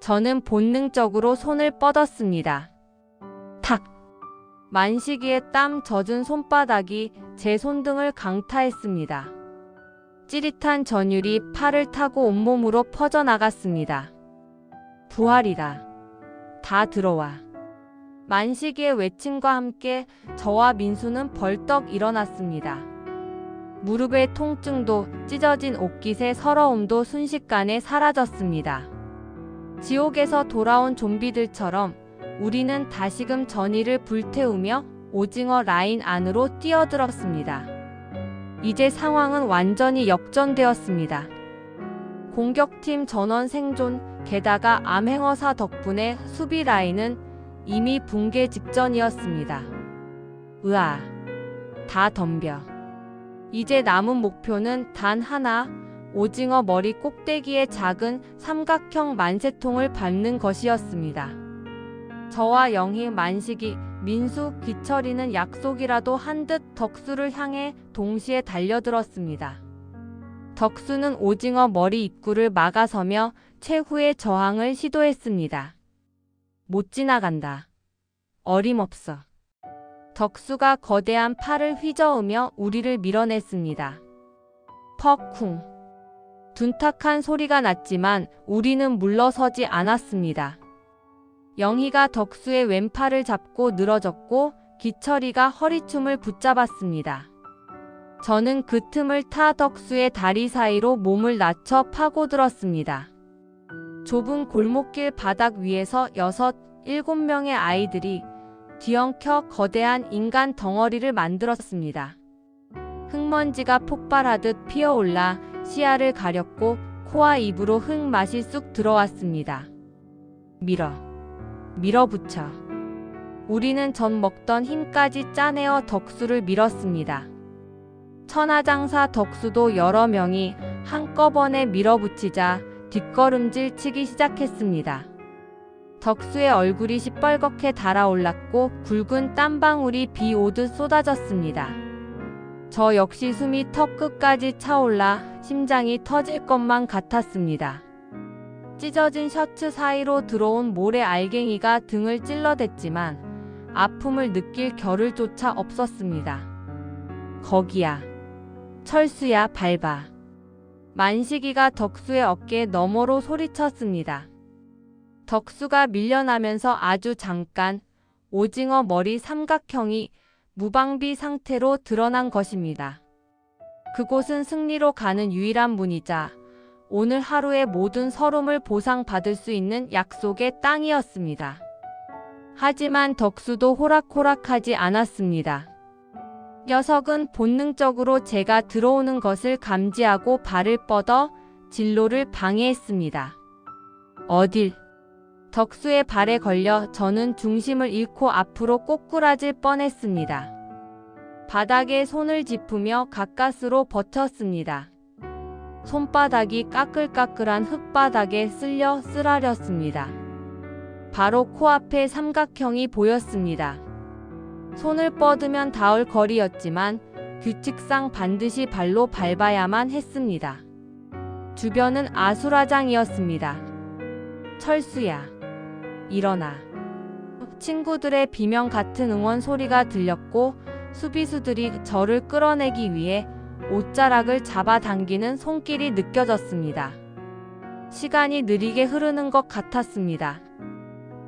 저는 본능적으로 손을 뻗었습니다. 탁! 만식이의 땀 젖은 손바닥이 제 손등을 강타했습니다. 찌릿한 전율이 팔을 타고 온몸으로 퍼져나갔습니다. 부활이다. 다 들어와. 만식이의 외침과 함께 저와 민수는 벌떡 일어났습니다. 무릎의 통증도 찢어진 옷깃의 서러움도 순식간에 사라졌습니다. 지옥에서 돌아온 좀비들처럼 우리는 다시금 전의를 불태우며 오징어 라인 안으로 뛰어들었습니다. 이제 상황은 완전히 역전되었습니다. 공격팀 전원 생존, 게다가 암행어사 덕분에 수비 라인은 이미 붕괴 직전이었습니다. 으아, 다 덤벼. 이제 남은 목표는 단 하나, 오징어 머리 꼭대기의 작은 삼각형 만세통을 밟는 것이었습니다. 저와 영희, 만식이, 민수, 기철이는 약속이라도 한 듯 덕수를 향해 동시에 달려들었습니다. 덕수는 오징어 머리 입구를 막아서며 최후의 저항을 시도했습니다. 못 지나간다. 어림없어. 덕수가 거대한 팔을 휘저으며 우리를 밀어냈습니다. 퍽쿵. 둔탁한 소리가 났지만 우리는 물러서지 않았습니다. 영희가 덕수의 왼팔을 잡고 늘어졌고 기철이가 허리춤을 붙잡았습니다. 저는 그 틈을 타 덕수의 다리 사이로 몸을 낮춰 파고들었습니다. 좁은 골목길 바닥 위에서 6, 7명의 아이들이 뒤엉켜 거대한 인간 덩어리를 만들었습니다. 흙먼지가 폭발하듯 피어올라 시야를 가렸고 코와 입으로 흙맛이 쑥 들어왔습니다. 밀어붙여. 우리는 전 먹던 힘까지 짜내어 덕수를 밀었습니다. 천하장사 덕수도 여러 명이 한꺼번에 밀어붙이자 뒷걸음질 치기 시작했습니다. 덕수의 얼굴이 시뻘겋게 달아올랐고 굵은 땀방울이 비 오듯 쏟아졌습니다. 저 역시 숨이 턱 끝까지 차올라 심장이 터질 것만 같았습니다. 찢어진 셔츠 사이로 들어온 모래 알갱이가 등을 찔러댔지만 아픔을 느낄 겨를조차 없었습니다. 거기야. 철수야, 밟아. 만식이가 덕수의 어깨 너머로 소리쳤습니다. 덕수가 밀려나면서 아주 잠깐 오징어 머리 삼각형이 무방비 상태로 드러난 것입니다. 그곳은 승리로 가는 유일한 문이자 오늘 하루의 모든 서름을 보상받을 수 있는 약속의 땅이었습니다. 하지만 덕수도 호락호락하지 않았습니다. 녀석은 본능적으로 제가 들어오는 것을 감지하고 발을 뻗어 진로를 방해했습니다. 어딜? 덕수의 발에 걸려 저는 중심을 잃고 앞으로 꼬꾸라질 뻔했습니다. 바닥에 손을 짚으며 가까스로 버텼습니다. 손바닥이 까끌까끌한 흙바닥에 쓸려 쓰라렸습니다. 바로 코앞에 삼각형이 보였습니다. 손을 뻗으면 닿을 거리였지만 규칙상 반드시 발로 밟아야만 했습니다. 주변은 아수라장이었습니다. 철수야, 일어나. 친구들의 비명 같은 응원 소리가 들렸고 수비수들이 저를 끌어내기 위해 옷자락을 잡아당기는 손길이 느껴졌습니다. 시간이 느리게 흐르는 것 같았습니다.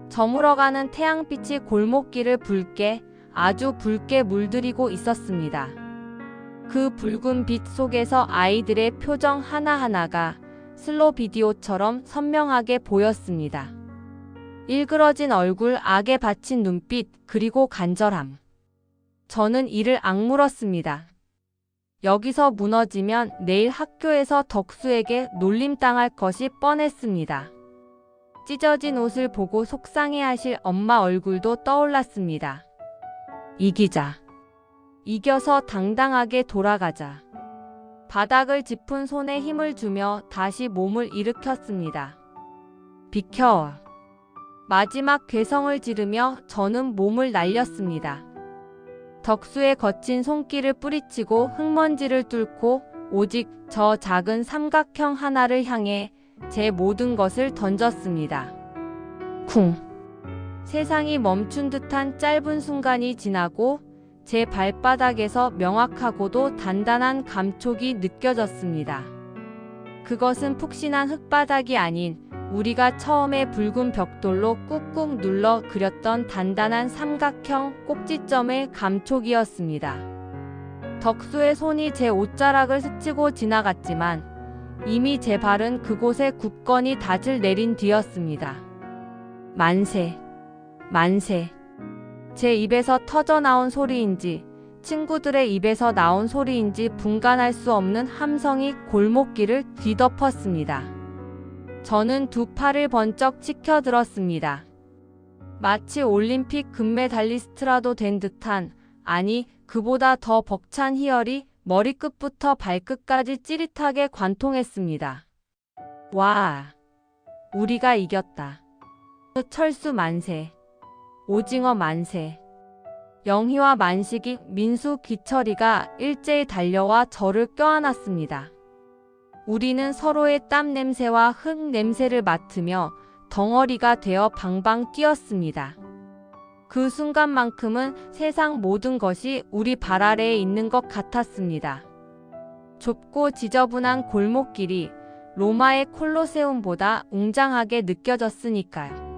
저물어가는 태양빛이 골목길을 아주 붉게 물들이고 있었습니다. 그 붉은 빛 속에서 아이들의 표정 하나하나가 슬로 비디오처럼 선명하게 보였습니다. 일그러진 얼굴, 악에 받친 눈빛, 그리고 간절함. 저는 이를 악물었습니다. 여기서 무너지면 내일 학교에서 덕수에게 놀림당할 것이 뻔했습니다. 찢어진 옷을 보고 속상해하실 엄마 얼굴도 떠올랐습니다. 이기자. 이겨서 당당하게 돌아가자. 바닥을 짚은 손에 힘을 주며 다시 몸을 일으켰습니다. 비켜. 마지막 괴성을 지르며 저는 몸을 날렸습니다. 덕수의 거친 손길을 뿌리치고 흙먼지를 뚫고 오직 저 작은 삼각형 하나를 향해 제 모든 것을 던졌습니다. 쿵. 세상이 멈춘 듯한 짧은 순간이 지나고 제 발바닥에서 명확하고도 단단한 감촉이 느껴졌습니다. 그것은 푹신한 흙바닥이 아닌 우리가 처음에 붉은 벽돌로 꾹꾹 눌러 그렸던 단단한 삼각형 꼭지점의 감촉이었습니다. 덕수의 손이 제 옷자락을 스치고 지나갔지만 이미 제 발은 그곳에 굳건히 닷을 내린 뒤였습니다. 만세, 만세. 제 입에서 터져나온 소리인지 친구들의 입에서 나온 소리인지 분간할 수 없는 함성이 골목길을 뒤덮었습니다. 저는 두 팔을 번쩍 치켜들었습니다. 마치 올림픽 금메달리스트라도 된 듯한, 아니 그보다 더 벅찬 희열이 머리끝부터 발끝까지 찌릿하게 관통했습니다. 와, 우리가 이겼다. 철수 만세, 오징어 만세. 영희와 만식이, 민수, 기철이가 일제히 달려와 저를 껴안았습니다. 우리는 서로의 땀 냄새와 흙 냄새를 맡으며 덩어리가 되어 방방 뛰었습니다. 그 순간만큼은 세상 모든 것이 우리 발 아래에 있는 것 같았습니다. 좁고 지저분한 골목길이 로마의 콜로세움보다 웅장하게 느껴졌으니까요.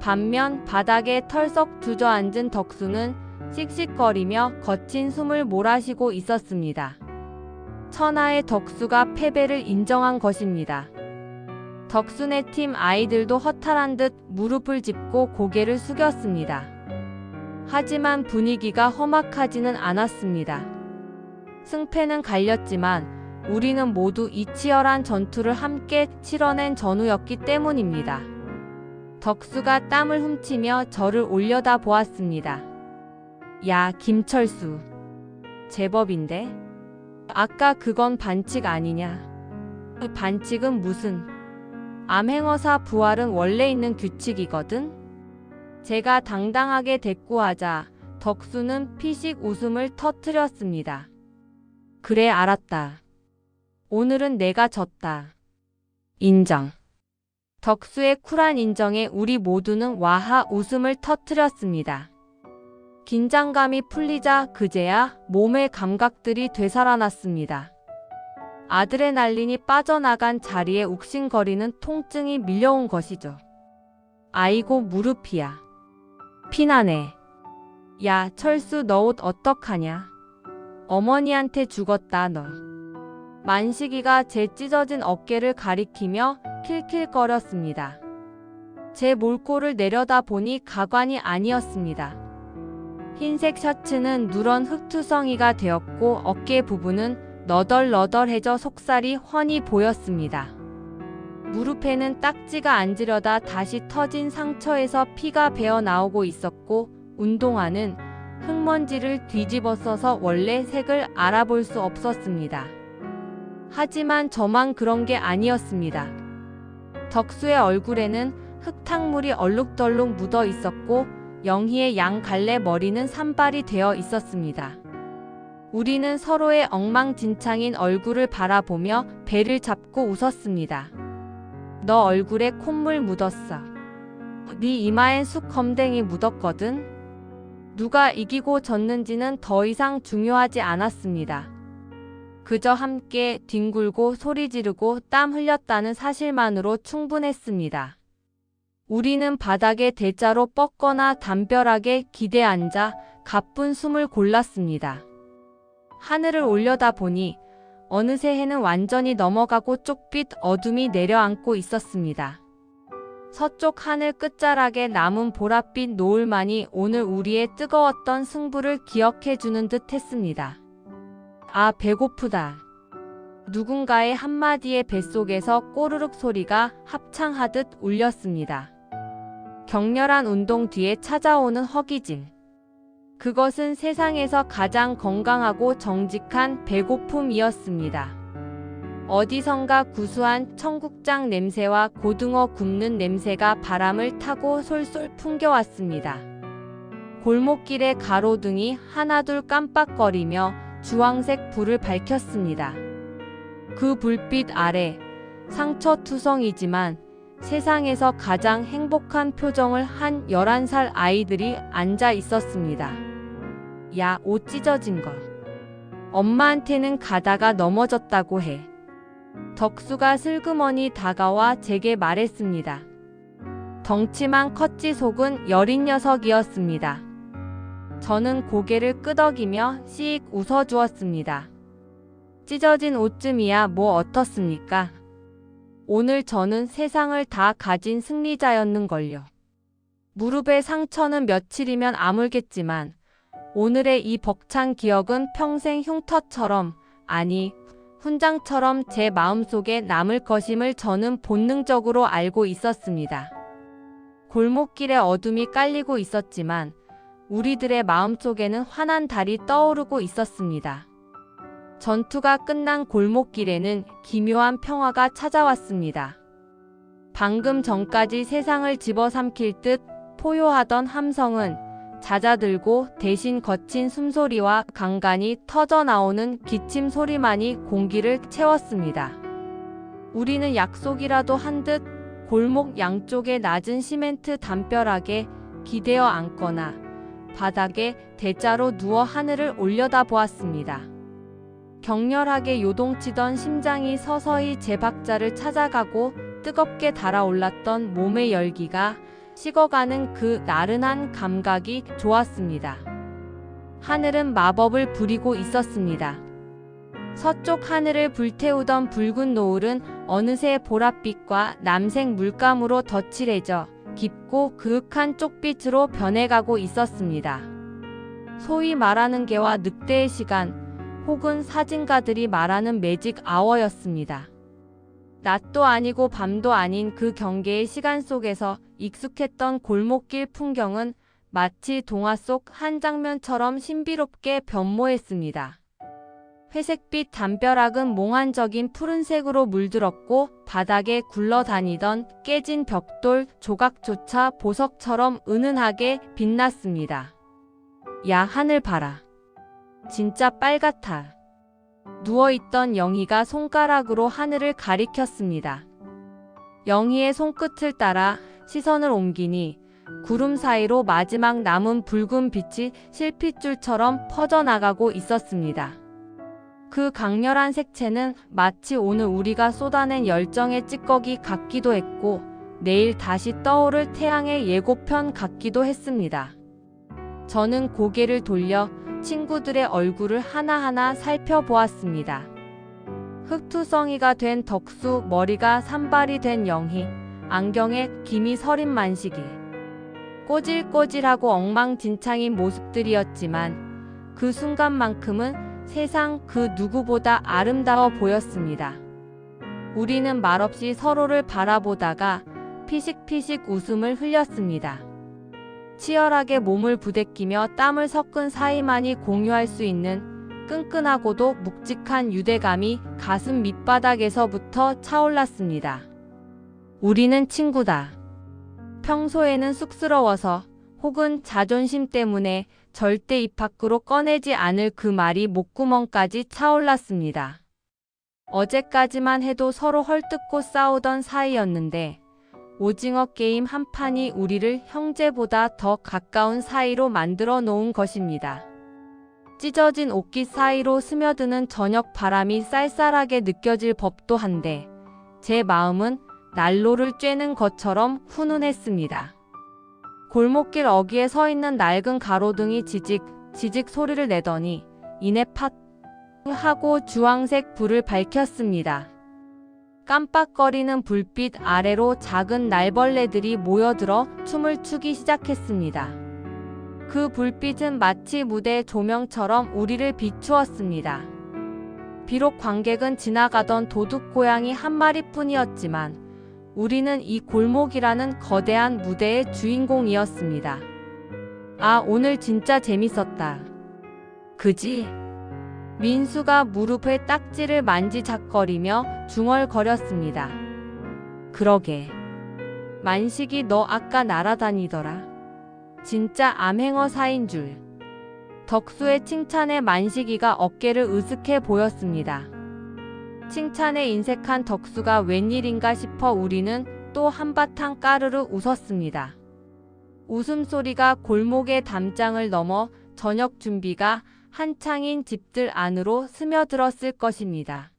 반면 바닥에 털썩 주저앉은 덕수는 씩씩거리며 거친 숨을 몰아쉬고 있었습니다. 천하의 덕수가 패배를 인정한 것입니다. 덕수네 팀 아이들도 허탈한 듯 무릎을 짚고 고개를 숙였습니다. 하지만 분위기가 험악하지는 않았습니다. 승패는 갈렸지만 우리는 모두 이 치열한 전투를 함께 치러낸 전우였기 때문입니다. 덕수가 땀을 훔치며 저를 올려다 보았습니다. 야, 김철수. 제법인데? 아까 그건 반칙 아니냐? 반칙은 무슨? 암행어사 부활은 원래 있는 규칙이거든? 제가 당당하게 대꾸하자 덕수는 피식 웃음을 터뜨렸습니다. 그래, 알았다. 오늘은 내가 졌다. 인정. 덕수의 쿨한 인정에 우리 모두는 와하 웃음을 터뜨렸습니다. 긴장감이 풀리자 그제야 몸의 감각들이 되살아났습니다. 아드레날린이 빠져나간 자리에 욱신거리는 통증이 밀려온 것이죠. 아이고 무릎이야. 피나네. 야, 철수 너 옷 어떡하냐? 어머니한테 죽었다 너. 만식이가 제 찢어진 어깨를 가리키며 킬킬거렸습니다. 제 몰골을 내려다보니 가관이 아니었습니다. 흰색 셔츠는 누런 흙투성이가 되었고 어깨 부분은 너덜너덜해져 속살이 훤히 보였습니다. 무릎에는 딱지가 앉으려다 다시 터진 상처에서 피가 배어 나오고 있었고 운동화는 흙먼지를 뒤집어 써서 원래 색을 알아볼 수 없었습니다. 하지만 저만 그런 게 아니었습니다. 덕수의 얼굴에는 흙탕물이 얼룩덜룩 묻어 있었고 영희의 양 갈래 머리는 산발이 되어 있었습니다. 우리는 서로의 엉망진창인 얼굴을 바라보며 배를 잡고 웃었습니다. 너 얼굴에 콧물 묻었어. 네 이마엔 쑥검댕이 묻었거든. 누가 이기고 졌는지는 더 이상 중요하지 않았습니다. 그저 함께 뒹굴고 소리 지르고 땀 흘렸다는 사실만으로 충분했습니다. 우리는 바닥에 대자로 뻗거나 담벼락에 기대 앉아 가쁜 숨을 골랐습니다. 하늘을 올려다보니 어느새 해는 완전히 넘어가고 쪽빛 어둠이 내려앉고 있었습니다. 서쪽 하늘 끝자락에 남은 보랏빛 노을만이 오늘 우리의 뜨거웠던 승부를 기억해주는 듯 했습니다. 아, 배고프다. 누군가의 한마디에 뱃속에서 꼬르륵 소리가 합창하듯 울렸습니다. 격렬한 운동 뒤에 찾아오는 허기짐. 그것은 세상에서 가장 건강하고 정직한 배고픔이었습니다. 어디선가 구수한 청국장 냄새와 고등어 굽는 냄새가 바람을 타고 솔솔 풍겨왔습니다. 골목길의 가로등이 하나둘 깜빡거리며 주황색 불을 밝혔습니다. 그 불빛 아래 상처투성이지만 세상에서 가장 행복한 표정을 한 11살 아이들이 앉아 있었습니다. 야, 옷 찢어진 거. 엄마한테는 가다가 넘어졌다고 해. 덕수가 슬그머니 다가와 제게 말했습니다. 덩치만 컸지 속은 여린 녀석이었습니다. 저는 고개를 끄덕이며 씩 웃어주었습니다. 찢어진 옷쯤이야 뭐 어떻습니까? 오늘 저는 세상을 다 가진 승리자였는걸요. 무릎의 상처는 며칠이면 아물겠지만 오늘의 이 벅찬 기억은 평생 흉터처럼, 아니 훈장처럼 제 마음속에 남을 것임을 저는 본능적으로 알고 있었습니다. 골목길에 어둠이 깔리고 있었지만 우리들의 마음속에는 환한 달이 떠오르고 있었습니다. 전투가 끝난 골목길에는 기묘한 평화가 찾아왔습니다. 방금 전까지 세상을 집어삼킬 듯 포효하던 함성은 잦아들고 대신 거친 숨소리와 간간이 터져나오는 기침 소리만이 공기를 채웠습니다. 우리는 약속이라도 한 듯 골목 양쪽의 낮은 시멘트 담벼락에 기대어 앉거나 바닥에 대자로 누워 하늘을 올려다보았습니다. 격렬하게 요동치던 심장이 서서히 제 박자를 찾아가고 뜨겁게 달아올랐던 몸의 열기가 식어가는 그 나른한 감각이 좋았습니다. 하늘은 마법을 부리고 있었습니다. 서쪽 하늘을 불태우던 붉은 노을은 어느새 보랏빛과 남색 물감으로 덧칠해져 깊고 그윽한 쪽빛으로 변해가고 있었습니다. 소위 말하는 개와 늑대의 시간, 혹은 사진가들이 말하는 매직 아워였습니다. 낮도 아니고 밤도 아닌 그 경계의 시간 속에서 익숙했던 골목길 풍경은 마치 동화 속 한 장면처럼 신비롭게 변모했습니다. 회색빛 담벼락은 몽환적인 푸른색으로 물들었고 바닥에 굴러다니던 깨진 벽돌 조각조차 보석처럼 은은하게 빛났습니다. 야, 하늘 봐라. 진짜 빨갛다. 누워있던 영희가 손가락으로 하늘을 가리켰습니다. 영희의 손끝을 따라 시선을 옮기니 구름 사이로 마지막 남은 붉은 빛이 실핏줄처럼 퍼져나가고 있었습니다. 그 강렬한 색채는 마치 오늘 우리가 쏟아낸 열정의 찌꺼기 같기도 했고 내일 다시 떠오를 태양의 예고편 같기도 했습니다. 저는 고개를 돌려 친구들의 얼굴을 하나하나 살펴보았습니다. 흑투성이가 된 덕수, 머리가 산발이 된 영희, 안경에 김이 서린 만식이. 꼬질꼬질하고 엉망진창인 모습들이었지만 그 순간만큼은 세상 그 누구보다 아름다워 보였습니다. 우리는 말없이 서로를 바라보다가 피식피식 웃음을 흘렸습니다. 치열하게 몸을 부대끼며 땀을 섞은 사이만이 공유할 수 있는 끈끈하고도 묵직한 유대감이 가슴 밑바닥에서부터 차올랐습니다. 우리는 친구다. 평소에는 쑥스러워서 혹은 자존심 때문에 절대 입 밖으로 꺼내지 않을 그 말이 목구멍까지 차올랐습니다. 어제까지만 해도 서로 헐뜯고 싸우던 사이였는데 오징어 게임 한 판이 우리를 형제보다 더 가까운 사이로 만들어 놓은 것입니다. 찢어진 옷깃 사이로 스며드는 저녁 바람이 쌀쌀하게 느껴질 법도 한데 제 마음은 난로를 쬐는 것처럼 훈훈했습니다. 골목길 어귀에 서 있는 낡은 가로등이 지직 지직 소리를 내더니 이내 팟 하고 주황색 불을 밝혔습니다. 깜빡거리는 불빛 아래로 작은 날벌레들이 모여들어 춤을 추기 시작했습니다. 그 불빛은 마치 무대 조명처럼 우리를 비추었습니다. 비록 관객은 지나가던 도둑 고양이 한 마리뿐이었지만 우리는 이 골목이라는 거대한 무대의 주인공이었습니다. 아, 오늘 진짜 재밌었다. 그지? 민수가 무릎에 딱지를 만지작거리며 중얼거렸습니다. 그러게. 만식이 너 아까 날아다니더라. 진짜 암행어사인 줄. 덕수의 칭찬에 만식이가 어깨를 으쓱해 보였습니다. 칭찬에 인색한 덕수가 웬일인가 싶어 우리는 또 한바탕 까르르 웃었습니다. 웃음소리가 골목의 담장을 넘어 저녁 준비가 한창인 집들 안으로 스며들었을 것입니다.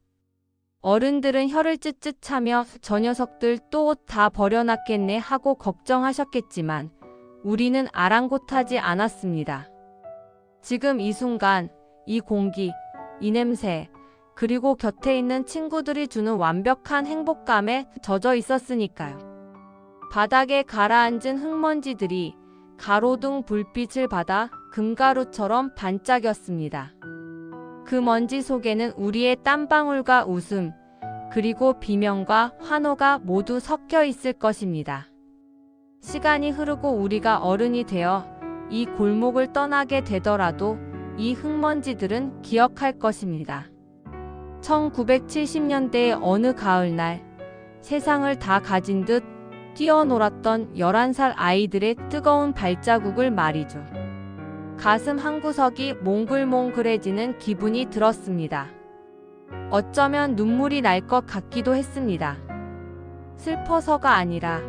어른들은 혀를 쯧쯧 차며 저 녀석들 또 옷 다 버려놨겠네 하고 걱정하셨겠지만 우리는 아랑곳하지 않았습니다. 지금 이 순간, 이 공기, 이 냄새, 그리고 곁에 있는 친구들이 주는 완벽한 행복감에 젖어 있었으니까요. 바닥에 가라앉은 흙먼지들이 가로등 불빛을 받아 금가루처럼 반짝였습니다. 그 먼지 속에는 우리의 땀방울과 웃음, 그리고 비명과 환호가 모두 섞여 있을 것입니다. 시간이 흐르고 우리가 어른이 되어 이 골목을 떠나게 되더라도 이 흙먼지들은 기억할 것입니다. 1970년대의 어느 가을날, 세상을 다 가진 듯 뛰어놀았던 11살 아이들의 뜨거운 발자국을 말이죠. 가슴 한구석이 몽글몽글해지는 기분이 들었습니다. 어쩌면 눈물이 날 것 같기도 했습니다. 슬퍼서가 아니라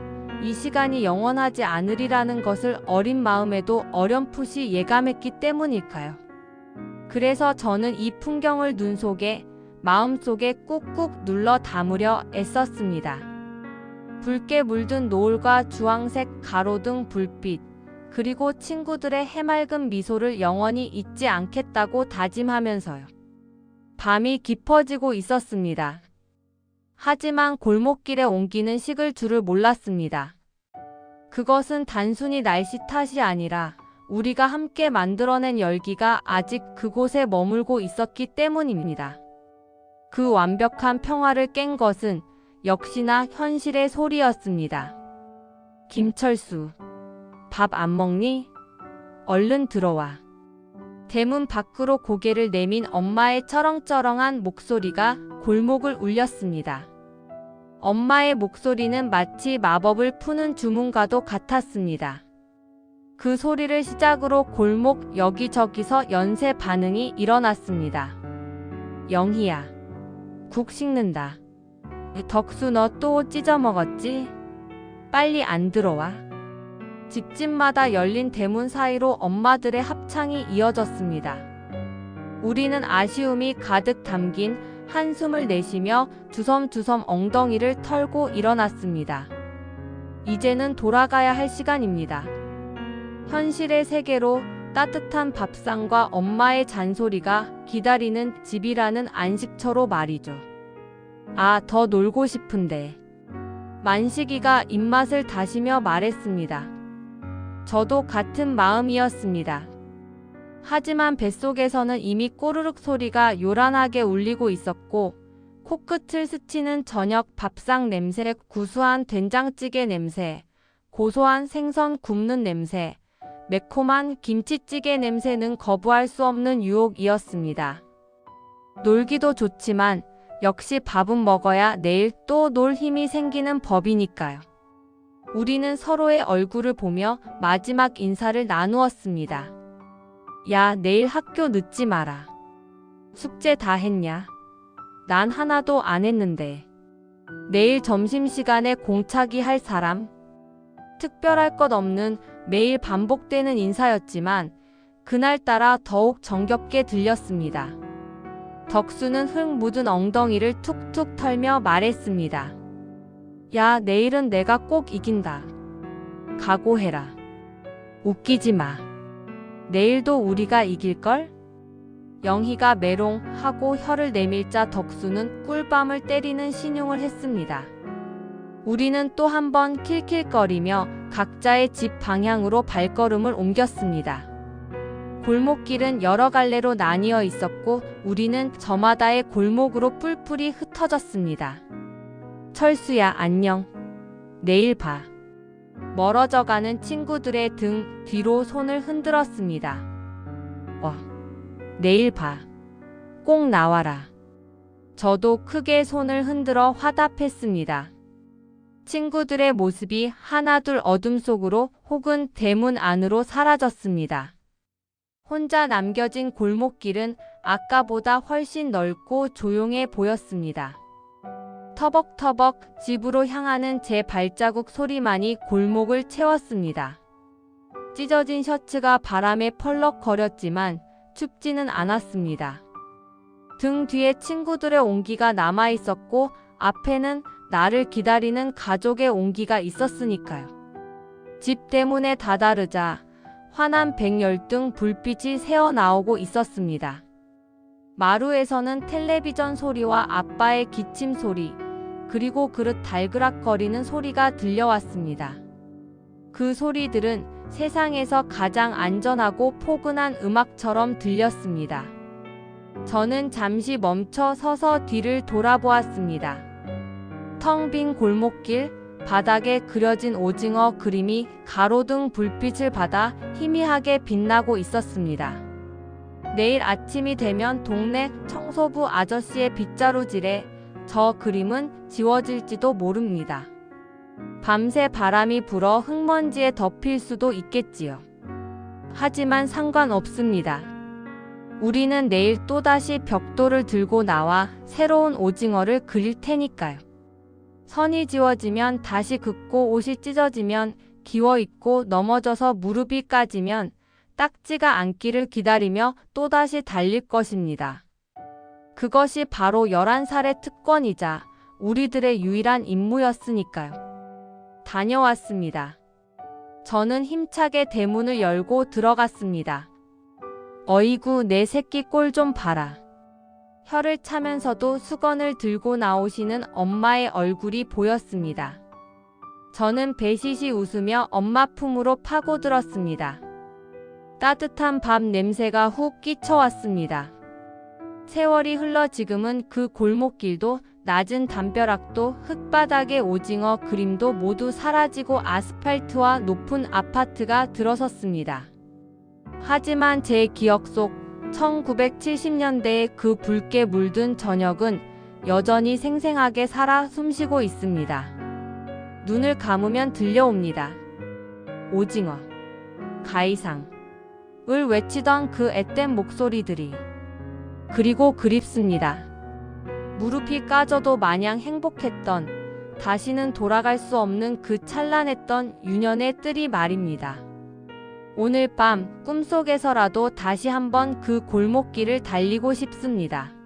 이 시간이 영원하지 않으리라는 것을 어린 마음에도 어렴풋이 예감했기 때문일까요? 그래서 저는 이 풍경을 눈 속에, 마음속에 꾹꾹 눌러 담으려 애썼습니다. 붉게 물든 노을과 주황색 가로등 불빛, 그리고 친구들의 해맑은 미소를 영원히 잊지 않겠다고 다짐하면서요. 밤이 깊어지고 있었습니다. 하지만 골목길에 옮기는 식을 줄을 몰랐습니다. 그것은 단순히 날씨 탓이 아니라 우리가 함께 만들어낸 열기가 아직 그곳에 머물고 있었기 때문입니다. 그 완벽한 평화를 깬 것은 역시나 현실의 소리였습니다. 김철수, 밥 안 먹니? 얼른 들어와. 대문 밖으로 고개를 내민 엄마의 처렁처렁한 목소리가 골목을 울렸습니다. 엄마의 목소리는 마치 마법을 푸는 주문과도 같았습니다. 그 소리를 시작으로 골목 여기저기서 연쇄 반응이 일어났습니다. 영희야, 국 식는다. 덕수 너 또 옷 찢어먹었지? 빨리 안 들어와. 집집마다 열린 대문 사이로 엄마들의 합창이 이어졌습니다. 우리는 아쉬움이 가득 담긴 한숨을 내쉬며 주섬주섬 엉덩이를 털고 일어났습니다. 이제는 돌아가야 할 시간입니다. 현실의 세계로 따뜻한 밥상과 엄마의 잔소리가 기다리는 집이라는 안식처로 말이죠. 아, 더 놀고 싶은데. 만식이가 입맛을 다시며 말했습니다. 저도 같은 마음이었습니다. 하지만 뱃속에서는 이미 꼬르륵 소리가 요란하게 울리고 있었고 코끝을 스치는 저녁 밥상 냄새, 구수한 된장찌개 냄새, 고소한 생선 굽는 냄새, 매콤한 김치찌개 냄새는 거부할 수 없는 유혹이었습니다. 놀기도 좋지만 역시 밥은 먹어야 내일 또 놀 힘이 생기는 법이니까요. 우리는 서로의 얼굴을 보며 마지막 인사를 나누었습니다. 야, 내일 학교 늦지 마라. 숙제 다 했냐? 난 하나도 안 했는데. 내일 점심시간에 공차기 할 사람? 특별할 것 없는 매일 반복되는 인사였지만 그날따라 더욱 정겹게 들렸습니다. 덕수는 흙 묻은 엉덩이를 툭툭 털며 말했습니다. 야, 내일은 내가 꼭 이긴다. 각오해라. 웃기지 마. 내일도 우리가 이길걸? 영희가 메롱 하고 혀를 내밀자 덕수는 꿀밤을 때리는 신용을 했습니다. 우리는 또 한 번 킬킬거리며 각자의 집 방향으로 발걸음을 옮겼습니다. 골목길은 여러 갈래로 나뉘어 있었고 우리는 저마다의 골목으로 뿔뿔이 흩어졌습니다. 철수야, 안녕. 내일 봐. 멀어져가는 친구들의 등 뒤로 손을 흔들었습니다. 내일 봐. 꼭 나와라. 저도 크게 손을 흔들어 화답했습니다. 친구들의 모습이 하나둘 어둠 속으로 혹은 대문 안으로 사라졌습니다. 혼자 남겨진 골목길은 아까보다 훨씬 넓고 조용해 보였습니다. 터벅터벅 집으로 향하는 제 발자국 소리만이 골목을 채웠습니다. 찢어진 셔츠가 바람에 펄럭거렸지만 춥지는 않았습니다. 등 뒤에 친구들의 온기가 남아있었고 앞에는 나를 기다리는 가족의 온기가 있었으니까요. 집 대문에 다다르자 환한 백열등 불빛이 새어나오고 있었습니다. 마루에서는 텔레비전 소리와 아빠의 기침 소리, 그리고 그릇 달그락거리는 소리가 들려왔습니다. 그 소리들은 세상에서 가장 안전하고 포근한 음악처럼 들렸습니다. 저는 잠시 멈춰 서서 뒤를 돌아보았습니다. 텅 빈 골목길, 바닥에 그려진 오징어 그림이 가로등 불빛을 받아 희미하게 빛나고 있었습니다. 내일 아침이 되면 동네 청소부 아저씨의 빗자루질에 저 그림은 지워질지도 모릅니다. 밤새 바람이 불어 흙먼지에 덮일 수도 있겠지요. 하지만 상관없습니다. 우리는 내일 또다시 벽돌을 들고 나와 새로운 오징어를 그릴 테니까요. 선이 지워지면 다시 긋고 옷이 찢어지면 기워입고 넘어져서 무릎이 까지면 딱지가 앉기를 기다리며 또다시 달릴 것입니다. 그것이 바로 11살의 특권이자 우리들의 유일한 임무였으니까요. 다녀왔습니다. 저는 힘차게 대문을 열고 들어갔습니다. 어이구, 내 새끼 꼴 좀 봐라. 혀를 차면서도 수건을 들고 나오시는 엄마의 얼굴이 보였습니다. 저는 배시시 웃으며 엄마 품으로 파고들었습니다. 따뜻한 밥 냄새가 훅 끼쳐왔습니다. 세월이 흘러 지금은 그 골목길도 낮은 담벼락도 흙바닥의 오징어 그림도 모두 사라지고 아스팔트와 높은 아파트가 들어섰습니다. 하지만 제 기억 속 1970년대의 그 붉게 물든 저녁은 여전히 생생하게 살아 숨쉬고 있습니다. 눈을 감으면 들려옵니다. 오징어, 가이상을 외치던 그 앳된 목소리들이. 그리고 그립습니다. 무릎이 까져도 마냥 행복했던, 다시는 돌아갈 수 없는 그 찬란했던 유년의 뜰이 말입니다. 오늘 밤 꿈속에서라도 다시 한번 그 골목길을 달리고 싶습니다.